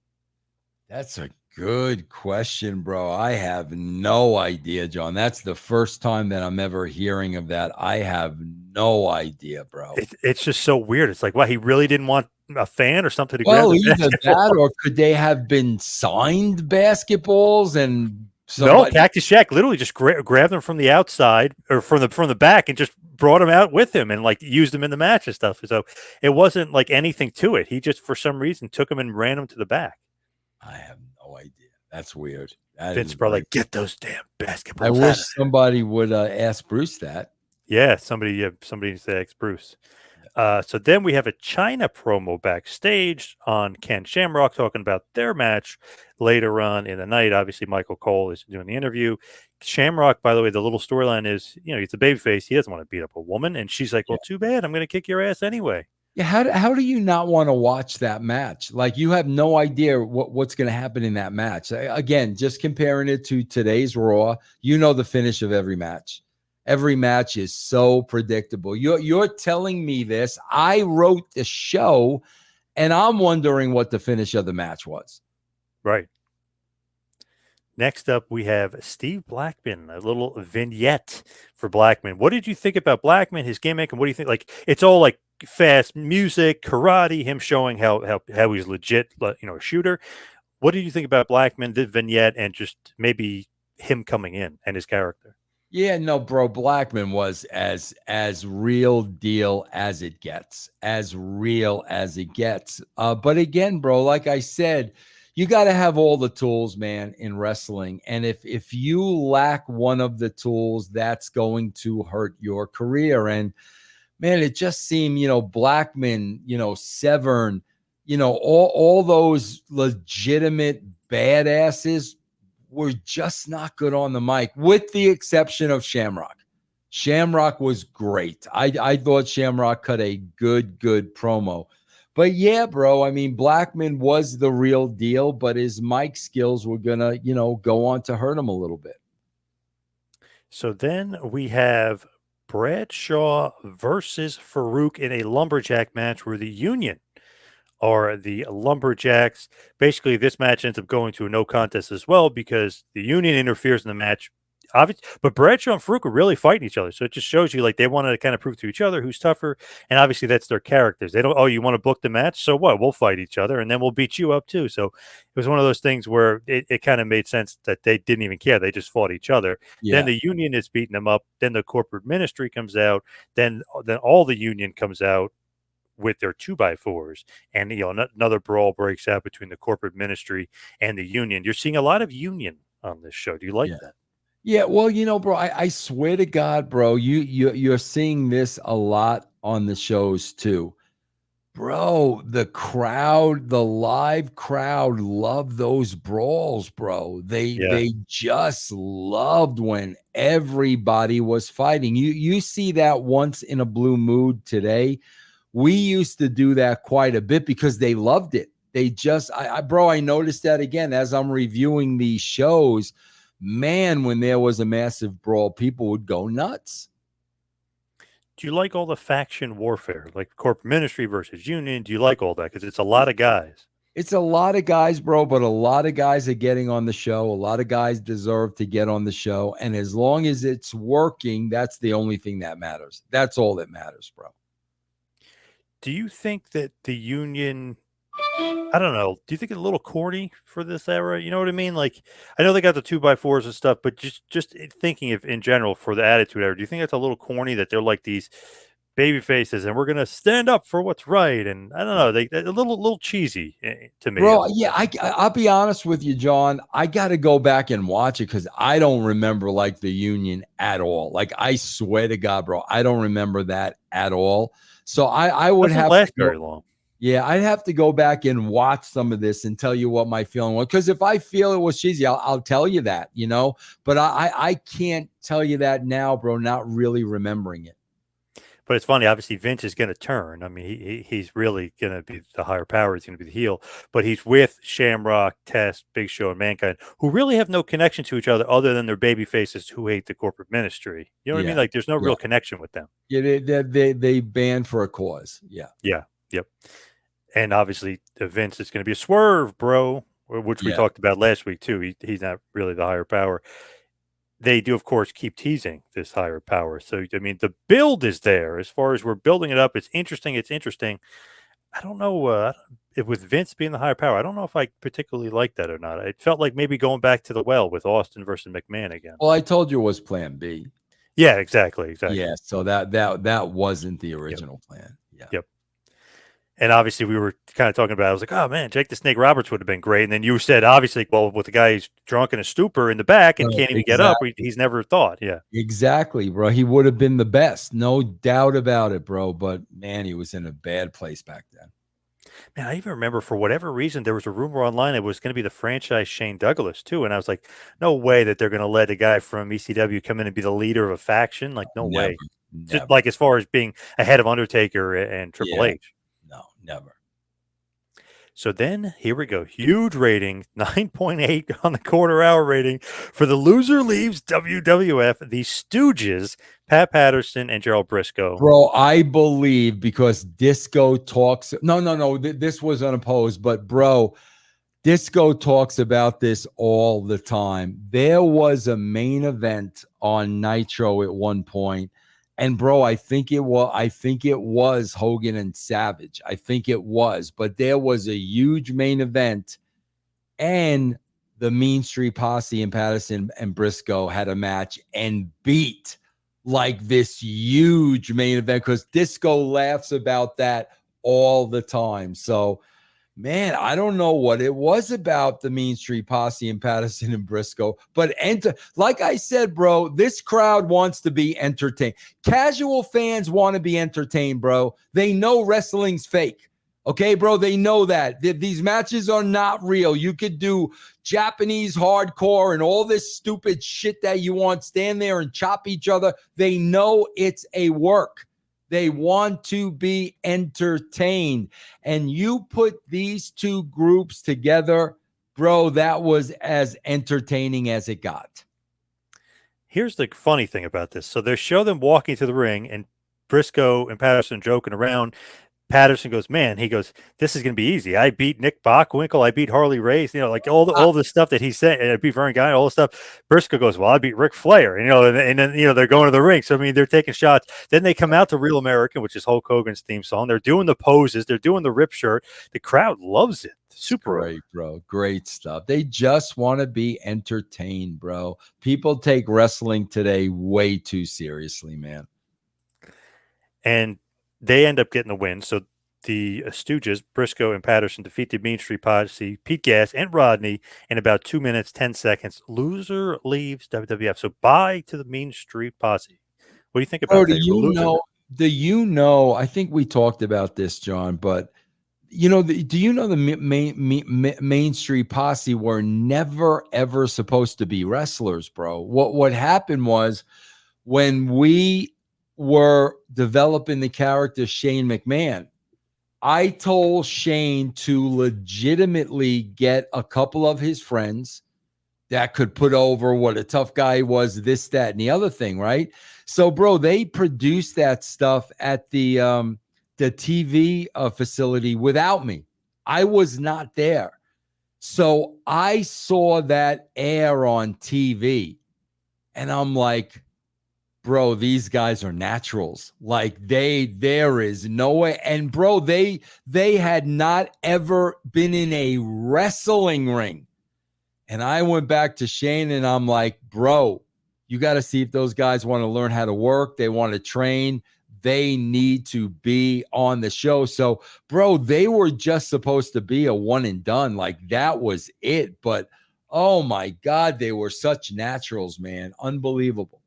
That's a good question, bro. I have no idea, John. That's the first time that I'm ever hearing of that. I have no idea, bro. It's just so weird. It's like, wow, he really didn't want a fan or something to grab Well, the either basketball. that or could they have been signed basketballs and No, somebody? Cactus Jack literally just grabbed them from the outside or from the back and just brought them out with him and like used them in the match and stuff. So it wasn't like anything to it. He just for some reason took them and ran them to the back. I have no idea. That's weird. That Vince is probably like, like, get those damn basketballs. I wish somebody would ask Bruce that. Yeah, somebody needs to ask Bruce. So then we have a China promo backstage on Ken Shamrock talking about their match later on in the night. Obviously, Michael Cole is doing the interview. Shamrock, by the way, the little storyline is, he's a babyface. He doesn't want to beat up a woman. And she's like, well, too bad. I'm going to kick your ass anyway. Yeah, how do you not want to watch that match? Like you have no idea what's going to happen in that match. Again, just comparing it to today's Raw, the finish of every match. Every match is so predictable. You're telling me this. I wrote the show, and I'm wondering what the finish of the match was. Right. Next up, we have Steve Blackman, a little vignette for Blackman. What did you think about Blackman, his gimmick, and what do you think? Like, it's all like fast music, karate, him showing how he's legit, a shooter. What did you think about Blackman, the vignette, and just maybe him coming in and his character? Yeah, no, bro. Blackman was as real deal as it gets, as real as it gets. But again, bro, like I said, you got to have all the tools, man, in wrestling. And if you lack one of the tools, that's going to hurt your career. And man, it just seemed, Blackman, Severn, all those legitimate badasses were just not good on the mic, with the exception of Shamrock. Shamrock was great. I thought Shamrock cut a good promo. But yeah, bro, I mean, Blackman was the real deal, but his mic skills were going to, go on to hurt him a little bit. So then we have Bradshaw versus Farouk in a lumberjack match where the Union are the lumberjacks. Basically, this match ends up going to a no contest as well because the Union interferes in the match. Obviously, but Bradshaw and Farouk are really fighting each other. So it just shows you like they wanted to kind of prove to each other who's tougher. And obviously that's their characters. They don't, oh, you want to book the match? So what? We'll fight each other and then we'll beat you up too. So it was one of those things where it kind of made sense that they didn't even care. They just fought each other. Yeah. Then the Union is beating them up. Then the corporate ministry comes out. Then all the Union comes out with their 2x4s, and another brawl breaks out between the corporate ministry and the Union. You're seeing a lot of Union on this show. Do you like that? Yeah, well, bro, I swear to God, bro, you're seeing this a lot on the shows too. Bro, the live crowd loved those brawls, bro. They just loved when everybody was fighting. You see that once in a blue mood today. We used to do that quite a bit because they loved it. They just, I noticed that again as I'm reviewing these shows. Man, when there was a massive brawl, people would go nuts. Do you like all the faction warfare, like corporate ministry versus Union? Do you like all that? Because it's a lot of guys. It's a lot of guys, bro, but a lot of guys are getting on the show. A lot of guys deserve to get on the show. And as long as it's working, that's the only thing that matters. That's all that matters, bro. Do you think that the Union, I don't know, do you think it's a little corny for this era? You know what I mean? Like, I know they got the 2x4s and stuff, but just thinking of in general for the Attitude Era, do you think it's a little corny that they're like these baby faces and we're going to stand up for what's right? And I don't know, they're a little cheesy to me. Bro, yeah, I'll be honest with you, John. I got to go back and watch it because I don't remember like the Union at all. Like, I swear to God, bro, I don't remember that at all. So I would have last very long. Yeah, I'd have to go back and watch some of this and tell you what my feeling was. Because if I feel it was cheesy, I'll tell you that, But I can't tell you that now, bro, not really remembering it. But it's funny. Obviously, Vince is going to turn. I mean, he's really going to be the higher power. He's going to be the heel. But he's with Shamrock, Test, Big Show, and Mankind, who really have no connection to each other than their baby faces who hate the corporate ministry. You know what I mean? Like, there's no real connection with them. Yeah, they banned for a cause. Yeah. Yeah. Yep. And obviously, Vince is going to be a swerve, bro, which we talked about last week, too. He's not really the higher power. They do, of course, keep teasing this higher power. So, I mean, the build is there. As far as we're building it up, it's interesting. I don't know if with Vince being the higher power, I don't know if I particularly like that or not. It felt like maybe going back to the well with Austin versus McMahon again. Well, I told you it was Plan B. Yeah, exactly. Yeah, so that wasn't the original plan. Yeah. Yep. And obviously, we were kind of talking about. I was like, "Oh man, Jake the Snake Roberts would have been great." And then you said, obviously, well, with the guy who's drunk in a stupor in the back and can't even get up, he's never thought. Yeah, exactly, bro. He would have been the best, no doubt about it, bro. But man, he was in a bad place back then. Man, I even remember for whatever reason there was a rumor online it was going to be the franchise Shane Douglas too, and I was like, "No way that they're going to let a guy from ECW come in and be the leader of a faction." Like, no way. Just like as far as being ahead of Undertaker and Triple H. No, never. So then here we go. Huge rating, 9.8 on the quarter hour rating for The Loser Leaves WWF, The Stooges, Pat Patterson and Gerald Briscoe. Bro, I believe because Disco talks. No. This was unopposed, but bro, Disco talks about this all the time. There was a main event on Nitro at one point. And bro, I think it was Hogan and Savage. I think it was, but there was a huge main event, and the Mean Street Posse and Patterson and Briscoe had a match and beat like this huge main event because Disco laughs about that all the time. So, man, I don't know what it was about the Mean Street Posse and Patterson and Briscoe, but like I said, bro, this crowd wants to be entertained. Casual fans want to be entertained, bro. They know wrestling's fake. Okay, bro, they know that. These matches are not real. You could do Japanese hardcore and all this stupid shit that you want, stand there and chop each other. They know it's a work. They want to be entertained. And you put these two groups together, bro, that was as entertaining as it got. Here's the funny thing about this. So they show them walking to the ring and Briscoe and Patterson joking around. Patterson goes, man, he goes, this is going to be easy. I beat Nick Bockwinkel. I beat Harley Race, like all the stuff that he said. I beat Vern Guy, all the stuff. Briscoe goes, well, I beat Ric Flair, and then, they're going to the ring. So, I mean, they're taking shots. Then they come out to Real American, which is Hulk Hogan's theme song. They're doing the poses. They're doing the rip shirt. The crowd loves it. Super great, bro. Great stuff. They just want to be entertained, bro. People take wrestling today way too seriously, man. And they end up getting the win. So the Stooges, Briscoe and Patterson, defeated Mean Street Posse, Pete Gas, and Rodney in about 2 minutes, 10 seconds. Loser leaves WWF. So bye to the Mean Street Posse. What do you think about that? I think we talked about this, John, but do you know the Main Street Posse were never, ever supposed to be wrestlers, bro? What happened was when we were developing the character Shane McMahon, I told Shane to legitimately get a couple of his friends that could put over what a tough guy he was, this, that, and the other thing, right? So, bro, they produced that stuff at the TV facility without me. I was not there. So I saw that air on TV, and I'm like, bro, these guys are naturals. Like there is no way. And bro, they had not ever been in a wrestling ring. And I went back to Shane and I'm like, bro, you got to see if those guys want to learn how to work. They want to train. They need to be on the show. So, bro, they were just supposed to be a one and done. Like that was it. But oh my God, they were such naturals, man. Unbelievable.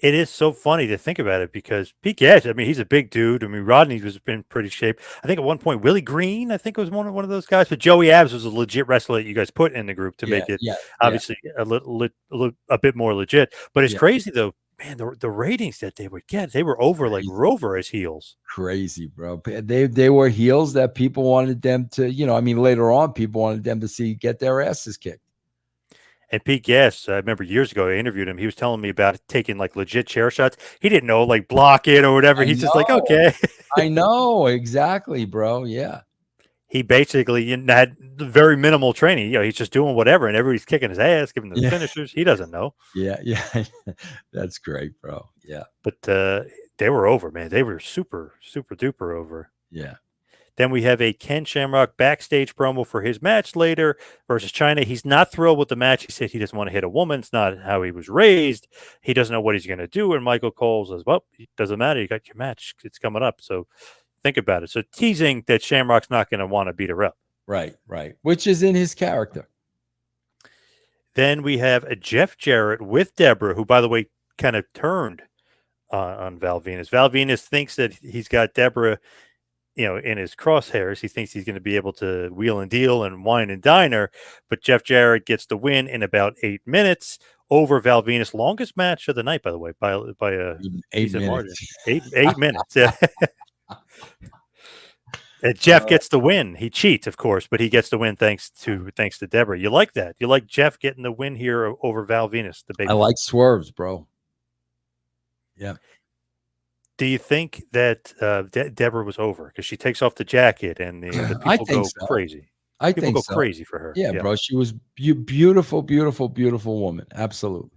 It is so funny to think about it because Pete Gas, I mean, he's a big dude. I mean, Rodney was in pretty shape. I think at one point, Willie Green, I think was one of those guys. But Joey Abs was a legit wrestler that you guys put in the group to Yeah, make it yeah, yeah, obviously a bit more legit. But it's yeah. crazy though, man. The ratings that they would get, they were over like Crazy, Rover as heels. crazy, bro. They were heels that people wanted them to, I mean, later on, people wanted them to see get their asses kicked. And Pete Gas, I remember years ago, I interviewed him. He was telling me about taking like legit chair shots. He didn't know like block it or whatever. I He's just like, know. okay. I know exactly, bro. Yeah. He basically had very minimal training. He's just doing whatever, and everybody's kicking his ass, giving him the Yeah. finishers. He doesn't know. Yeah. Yeah. That's great, bro. Yeah. But they were over, man. They were super, super duper over. Yeah. Then we have a Ken Shamrock backstage promo for his match later versus China. He's not thrilled with the match. He said he doesn't want to hit a woman. It's not how he was raised. He doesn't know what he's going to do. And Michael Cole says, well, it doesn't matter. You got your match. It's coming up. So think about it. So teasing that Shamrock's not going to want to beat her up. Right. Right. Which is in his character. Then we have a Jeff Jarrett with Deborah, who, by the way, kind of turned on Val Venus. Val Venus thinks that he's got Deborah, in his crosshairs. He thinks he's going to be able to wheel and deal and wine and dine her, but Jeff Jarrett gets the win in about 8 minutes over Val Venus. Longest match of the night, by the way, by a 8 minutes. margin. 8 minutes. Yeah. And Jeff gets the win. He cheats, of course, but he gets the win thanks to Deborah. You like that? You like Jeff getting the win here over Val Venus, the baby. I like swerves, bro. Yeah. Do you think that Deborah was over because she takes off the jacket and the people go crazy? I people think go so. crazy for her. Yeah, bro. She was beautiful, beautiful, beautiful woman. Absolutely.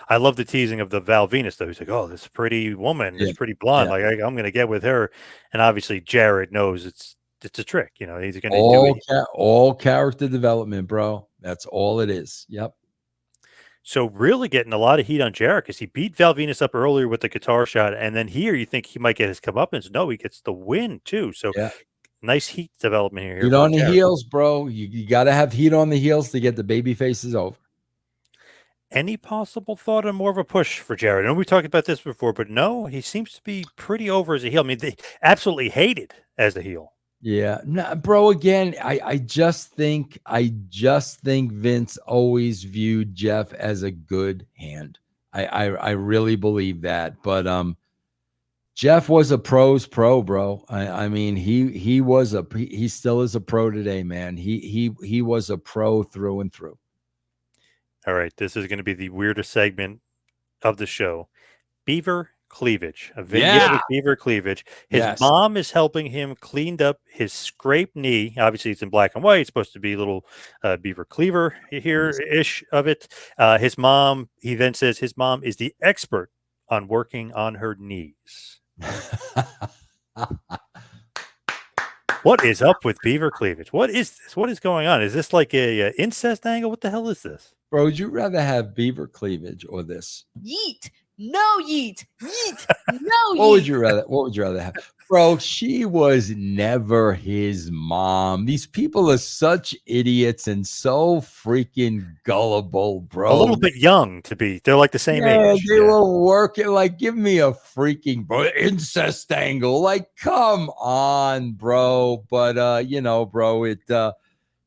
I love the teasing of the Val Venus, though. He's like, oh, this pretty woman, this pretty blonde. Like, I'm going to get with her. And obviously, Jarrett knows it's a trick. He's going to do it. All character development, bro. That's all it is. Yep. So really getting a lot of heat on Jarrett because he beat Val Venus up earlier with the guitar shot. And then here you think he might get his comeuppance. No, he gets the win, too. So nice heat development here. Heat on the heels, bro. You got to have heat on the heels to get the baby faces over. Any possible thought on more of a push for Jarrett? I know we talked about this before, but no, he seems to be pretty over as a heel. I mean, they absolutely hated as a heel. Yeah, no, bro. Again, I just think Vince always viewed Jeff as a good hand. I really believe that. But Jeff was a pro's pro, bro. I mean, he still is a pro today, man. He was a pro through and through. All right, this is going to be the weirdest segment of the show. Beaver Cleavage. A vignette with Beaver Cleavage. His mom is helping him clean up his scraped knee. Obviously, it's in black and white. It's supposed to be a little Beaver Cleaver here-ish of it. His mom, he then says his mom is the expert on working on her knees. What is up with Beaver Cleavage? What is this? What is going on? Is this like a incest angle? What the hell is this? Bro, would you rather have Beaver Cleavage or this? Yeet. No yeet. Yeet. No yeet. What would you rather have? Bro, she was never his mom. These people are such idiots and so freaking gullible, bro. A little bit young to be. They're like the same age. They were working like, give me a freaking incest angle. Like, come on, bro. But bro,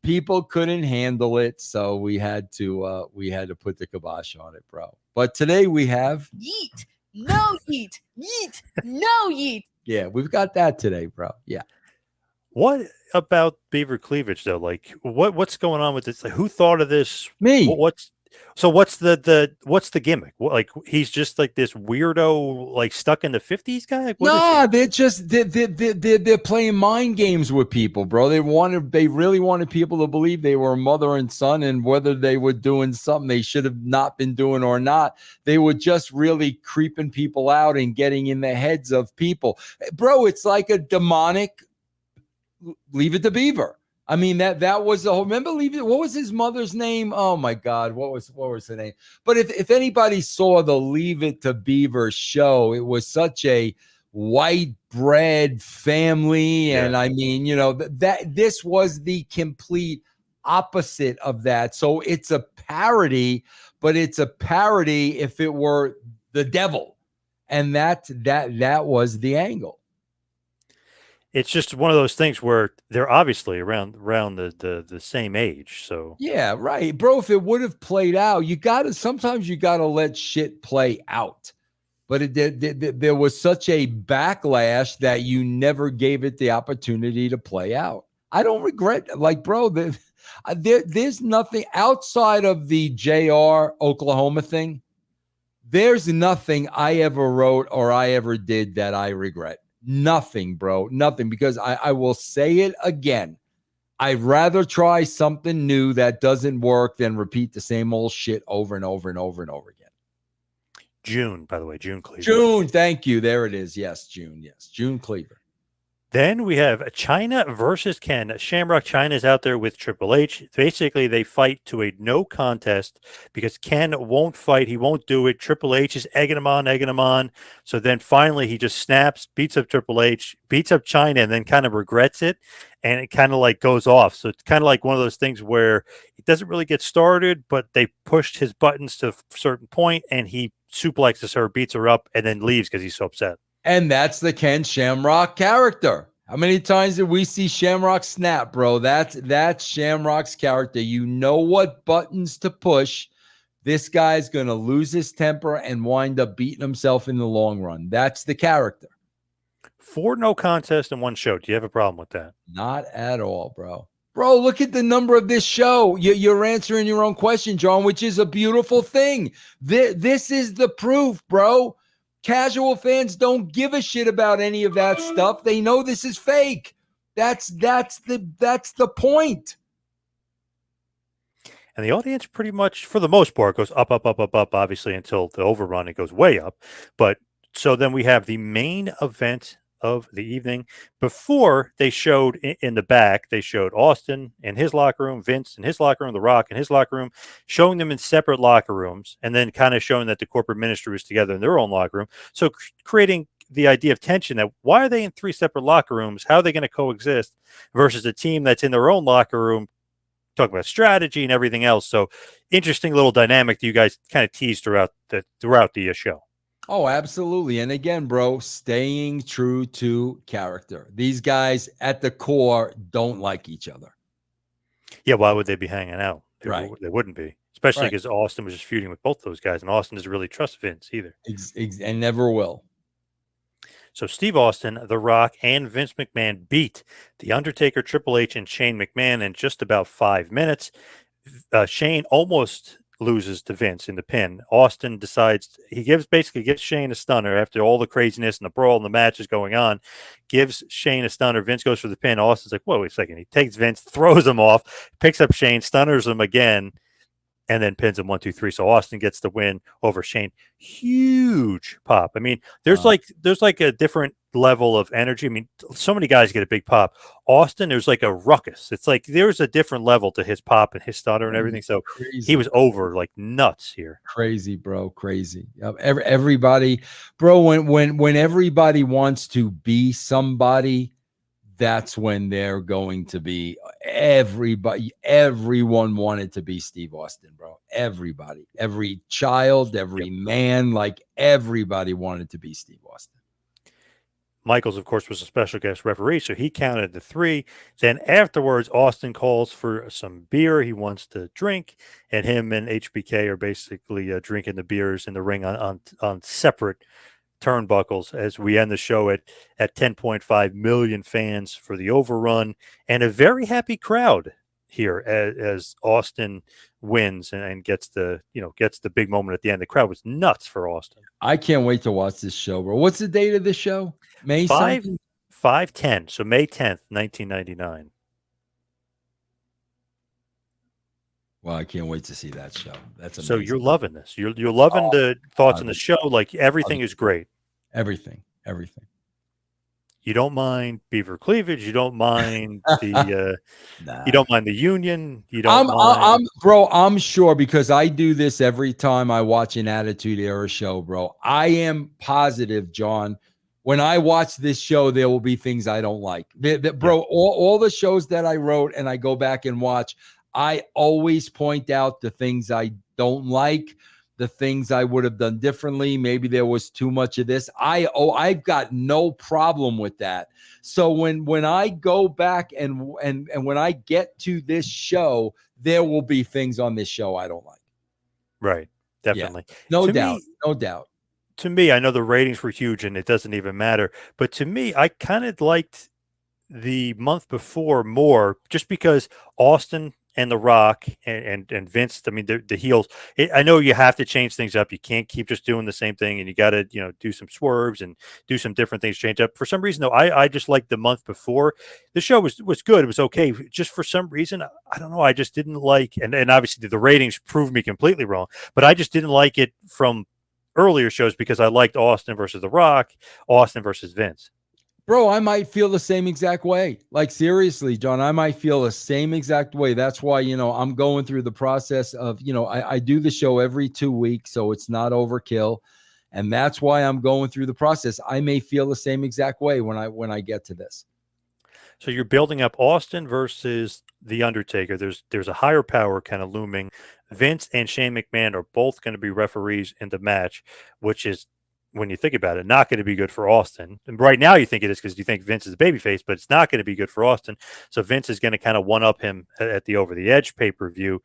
people couldn't handle it, so we had to put the kibosh on it, bro. But today we have yeet, no yeet, yeet, no yeet. Yeah, we've got that today, bro. Yeah. What about Beaver Cleavage though? Like, what's going on with this? Like, who thought of this? Me. What's the gimmick? Like, he's just like this weirdo, like stuck in the 50s guy. Like, they're playing mind games with people, bro. They really wanted people to believe they were mother and son, and whether they were doing something they should have not been doing or not, they were just really creeping people out and getting in the heads of people, bro. It's like a demonic Leave It to Beaver. I mean, that was the whole, remember what was his mother's name? Oh my God, what was her name? But if anybody saw the Leave It to Beaver show, it was such a white bread family. Yeah. And I mean, this was the complete opposite of that. So it's a parody, but it's a parody if it were the devil. And that was the angle. It's just one of those things where they're obviously around the same age. So Yeah, right. Bro, if it would have played out, sometimes you gotta let shit play out. But there was such a backlash that you never gave it the opportunity to play out. I don't regret, like, bro, there's nothing outside of the JR Oklahoma thing. There's nothing I ever wrote or I ever did that I regret. Nothing, bro. Nothing. Because I will say it again. I'd rather try something new that doesn't work than repeat the same old shit over and over and over and over again. June, by the way, June Cleaver. June, thank you. There it is. Yes, June. Yes, June Cleaver. Then we have China versus Ken. Shamrock China is out there with Triple H. Basically, they fight to a no contest because Ken won't fight. He won't do it. Triple H is egging him on. So then finally he just snaps, beats up Triple H, beats up China, and then kind of regrets it. And it kind of like goes off. So it's kind of like one of those things where it doesn't really get started, but they pushed his buttons to a certain point and he suplexes her, beats her up, and then leaves because he's so upset. And that's the Ken Shamrock character. How many times did we see Shamrock snap, bro? That's Shamrock's character. You know what buttons to push. This guy's going to lose his temper and wind up beating himself in the long run. That's the character. 4 no contests in one show. Do you have a problem with that? Not at all, bro. Bro, look at the number of this show. You're answering your own question, John, which is a beautiful thing. This is the proof, bro. Casual fans don't give a shit about any of that stuff. They know this is fake. That's the point. And the audience pretty much, for the most part, goes up, obviously, until the overrun, it goes way up. But so then we have the main event of the evening. Before they showed in the back, they showed Austin in his locker room, Vince in his locker room, The Rock in his locker room, showing them in separate locker rooms, and then kind of showing that the corporate ministry was together in their own locker room. So creating the idea of tension that why are they in 3 separate locker rooms? How are they going to coexist versus a team that's in their own locker room, talking about strategy and everything else. So interesting little dynamic that you guys kind of teased throughout the show. Oh, absolutely. And again, bro, staying true to character. These guys at the core don't like each other. Yeah, why would they be hanging out? Right. They wouldn't be, especially because Austin was just feuding with both those guys, and Austin doesn't really trust Vince either. And never will. So Steve Austin, The Rock, and Vince McMahon beat The Undertaker, Triple H, and Shane McMahon in just about 5 minutes. Shane almost loses to Vince in the pin. Austin decides basically gives Shane a stunner after all the craziness and the brawl and the match is going on. Gives Shane a stunner. Vince goes for the pin. Austin's like, whoa, wait a second. He takes Vince, throws him off, picks up Shane, stunners him again, and then pins him 1, 2, 3. So Austin gets the win over Shane. Huge pop. I mean, there's like a different level of energy. I mean, so many guys get a big pop. Austin, there's like a ruckus. It's like there's a different level to his pop and his stutter and everything. So he was over like nuts here. Crazy, bro. Crazy. Everybody, bro. When everybody wants to be somebody, that's when they're going to be everyone wanted to be Steve Austin, bro. Everybody, every child, every man, like everybody wanted to be Steve Austin. Michaels, of course, was a special guest referee, so he counted the 3. Then afterwards, Austin calls for some beer he wants to drink, and him and HBK are basically drinking the beers in the ring on separate turnbuckles as we end the show at 10.5 million fans for the overrun and a very happy crowd here as Austin wins and gets the big moment at the end. The crowd was nuts for Austin. I can't wait to watch this show, bro. What's the date of this show? May 5/10, so May 10th, 1999. Well, I can't wait to see that show. That's amazing. So you're loving this. You're loving the thoughts on the show. Like everything is great. Everything. You don't mind Beaver Cleavage. You don't mind the. You don't mind the Union. You don't mind. I'm sure because I do this every time I watch an Attitude Era show, bro. I am positive, John. When I watch this show, there will be things I don't like. Bro, all the shows that I wrote and I go back and watch, I always point out the things I don't like. the things I would have done differently. Maybe there was too much of this. I've got no problem with that. So when I go back and when I get to this show, there will be things on this show I don't like. Right. Definitely. Yeah, no To doubt. me, No doubt. to me, I know the ratings were huge and it doesn't even matter, but to me, I kind of liked the month before more just because Austin and The Rock and Vince, I mean, the heels, I know you have to change things up. You can't keep just doing the same thing, and you got to, do some swerves and do some different things, change up. For some reason, though, I just liked the month before. The show was good. It was okay. Just for some reason, I don't know. I just didn't like, and obviously the ratings proved me completely wrong, but I just didn't like it from earlier shows because I liked Austin versus The Rock, Austin versus Vince. Bro, I might feel the same exact way. Like, seriously, John, I might feel the same exact way. That's why, I'm going through the process of, I do the show every 2 weeks, so it's not overkill. And that's why I'm going through the process. I may feel the same exact way when I get to this. So you're building up Austin versus The Undertaker. There's a higher power kind of looming. Vince and Shane McMahon are both going to be referees in the match, which is, when you think about it, not going to be good for Austin. And right now you think it is because you think Vince is a babyface, but it's not going to be good for Austin. So Vince is going to kind of one-up him at the Over the Edge pay-per-view.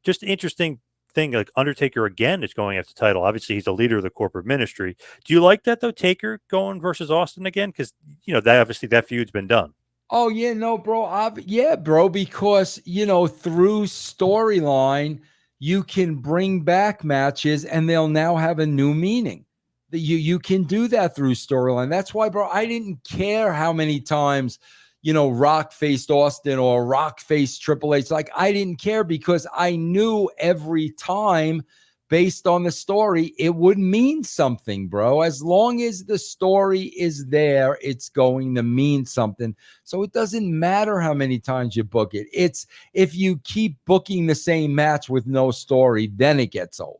Just interesting thing, like Undertaker again is going after the title. Obviously, he's the leader of the corporate ministry. Do you like that, though, Taker going versus Austin again? Because, that obviously that feud's been done. Oh, yeah, no, bro. Yeah, bro, because, through storyline, you can bring back matches and they'll now have a new meaning. You can do that through storyline. That's why, bro, I didn't care how many times, Rock faced Austin or Rock faced Triple H. Like, I didn't care because I knew every time, based on the story, it would mean something, bro. As long as the story is there, it's going to mean something. So it doesn't matter how many times you book it. It's if you keep booking the same match with no story, then it gets old.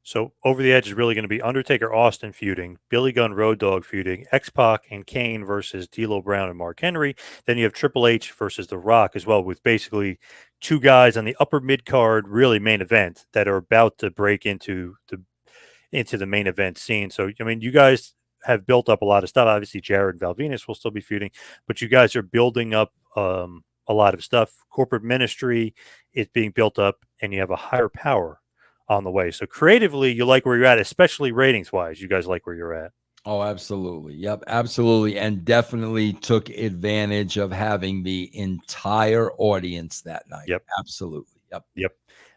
So Over the Edge is really going to be Undertaker Austin feuding, Billy Gunn Road Dogg feuding, X-Pac and Kane versus D'Lo Brown and Mark Henry. Then you have Triple H versus The Rock as well, with basically two guys on the upper mid card, really main event, that are about to break into the main event scene. So I mean, you guys have built up a lot of stuff. Obviously, Jared and Valvinus will still be feuding, but you guys are building up a lot of stuff. Corporate ministry is being built up, and you have a higher power on the way. So creatively, you like where you're at, especially ratings wise. You guys like where you're at. Oh, absolutely. Yep, absolutely. And definitely took advantage of having the entire audience that night. Yep. Absolutely. Yep.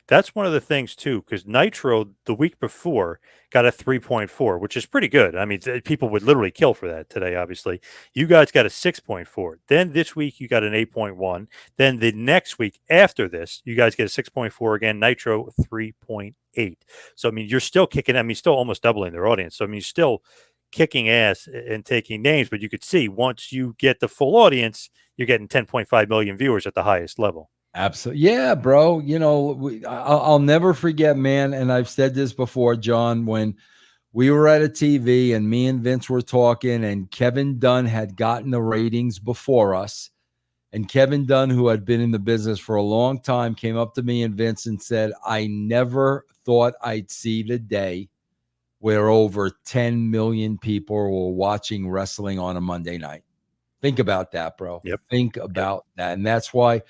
That's one of the things too, because Nitro the week before got a 3.4, which is pretty good. I mean, people would literally kill for that today, obviously. You guys got a 6.4. Then this week you got an 8.1. Then the next week after this, you guys get a 6.4 again, Nitro 3.8. So, I mean, you're still kicking, still almost doubling their audience. So, I mean, still kicking ass and taking names, but you could see once you get the full audience, you're getting 10.5 million viewers at the highest level. Absolutely. Yeah, bro. I'll never forget, man. And I've said this before, John, when we were at a TV and me and Vince were talking and Kevin Dunn had gotten the ratings before us. And Kevin Dunn, who had been in the business for a long time, came up to me and Vince and said, I never thought I'd see the day where over 10 million people were watching wrestling on a Monday night. Think about that, bro. Yep. Think about that. And that's why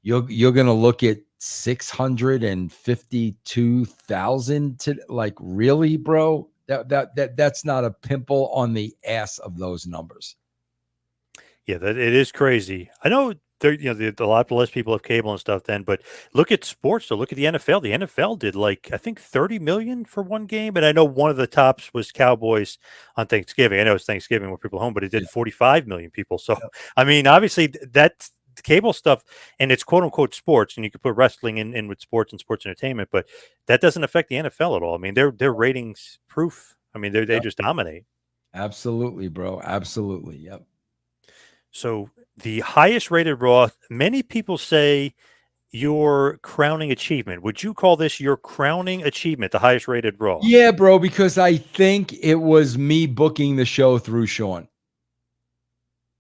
you're going to look at 652,000 to, like, really, bro? That's not a pimple on the ass of those numbers. Yeah, that it is crazy. I know there, a lot less people have cable and stuff then, but look at sports. So look at the NFL. The NFL did, like, I think 30 million for one game, and I know one of the tops was Cowboys on Thanksgiving. I know it's Thanksgiving with people home, but it did 45 million people. So I mean, obviously that's the cable stuff, and it's quote unquote sports, and you could put wrestling in with sports and sports entertainment, but that doesn't affect the NFL at all. I mean, their ratings proof. I mean, they just dominate. Absolutely, bro. Absolutely. Yep. So the highest rated Raw, many people say your crowning achievement. Would you call this your crowning achievement, the highest rated Raw? Yeah, bro, because I think it was me booking the show through Shawn.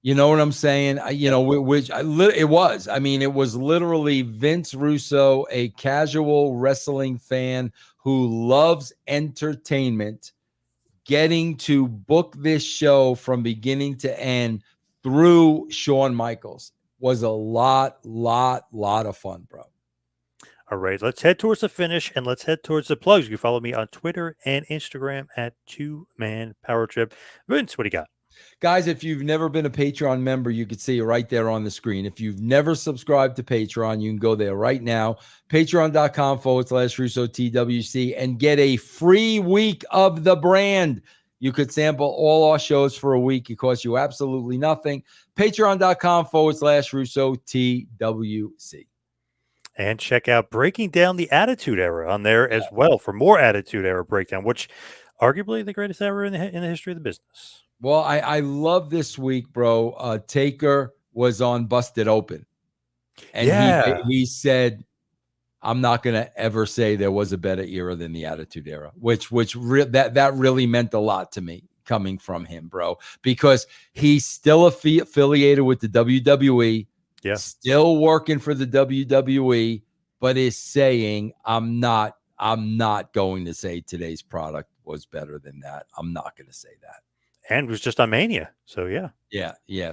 You know what I'm saying? It was. I mean, it was literally Vince Russo, a casual wrestling fan who loves entertainment, getting to book this show from beginning to end through Shawn Michaels. Was a lot of fun, bro. All right, let's head towards the finish and let's head towards the plugs. You can follow me on Twitter and Instagram at 2Man Power Trip. Vince, what do you got? Guys, if you've never been a Patreon member, you can see it right there on the screen. If you've never subscribed to Patreon, you can go there right now, patreon.com/Russo TWC, and get a free week of the brand. You could sample all our shows for a week. It costs you absolutely nothing. Patreon.com/Russo TWC. And check out Breaking Down the Attitude Era on there as well for more Attitude Era breakdown, which arguably the greatest era in the history of the business. Well, I love this week, bro. Taker was on Busted Open. And he said, I'm not going to ever say there was a better era than the Attitude Era, which that really meant a lot to me coming from him, bro, because he's still affiliated with the WWE, still working for the WWE, but is saying, I'm not going to say today's product was better than that. I'm not going to say that. And was just on Mania. So yeah.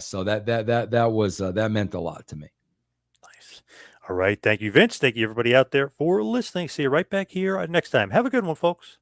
So that was that meant a lot to me. Nice. All right. Thank you, Vince. Thank you, everybody out there, for listening. See you right back here next time. Have a good one, folks.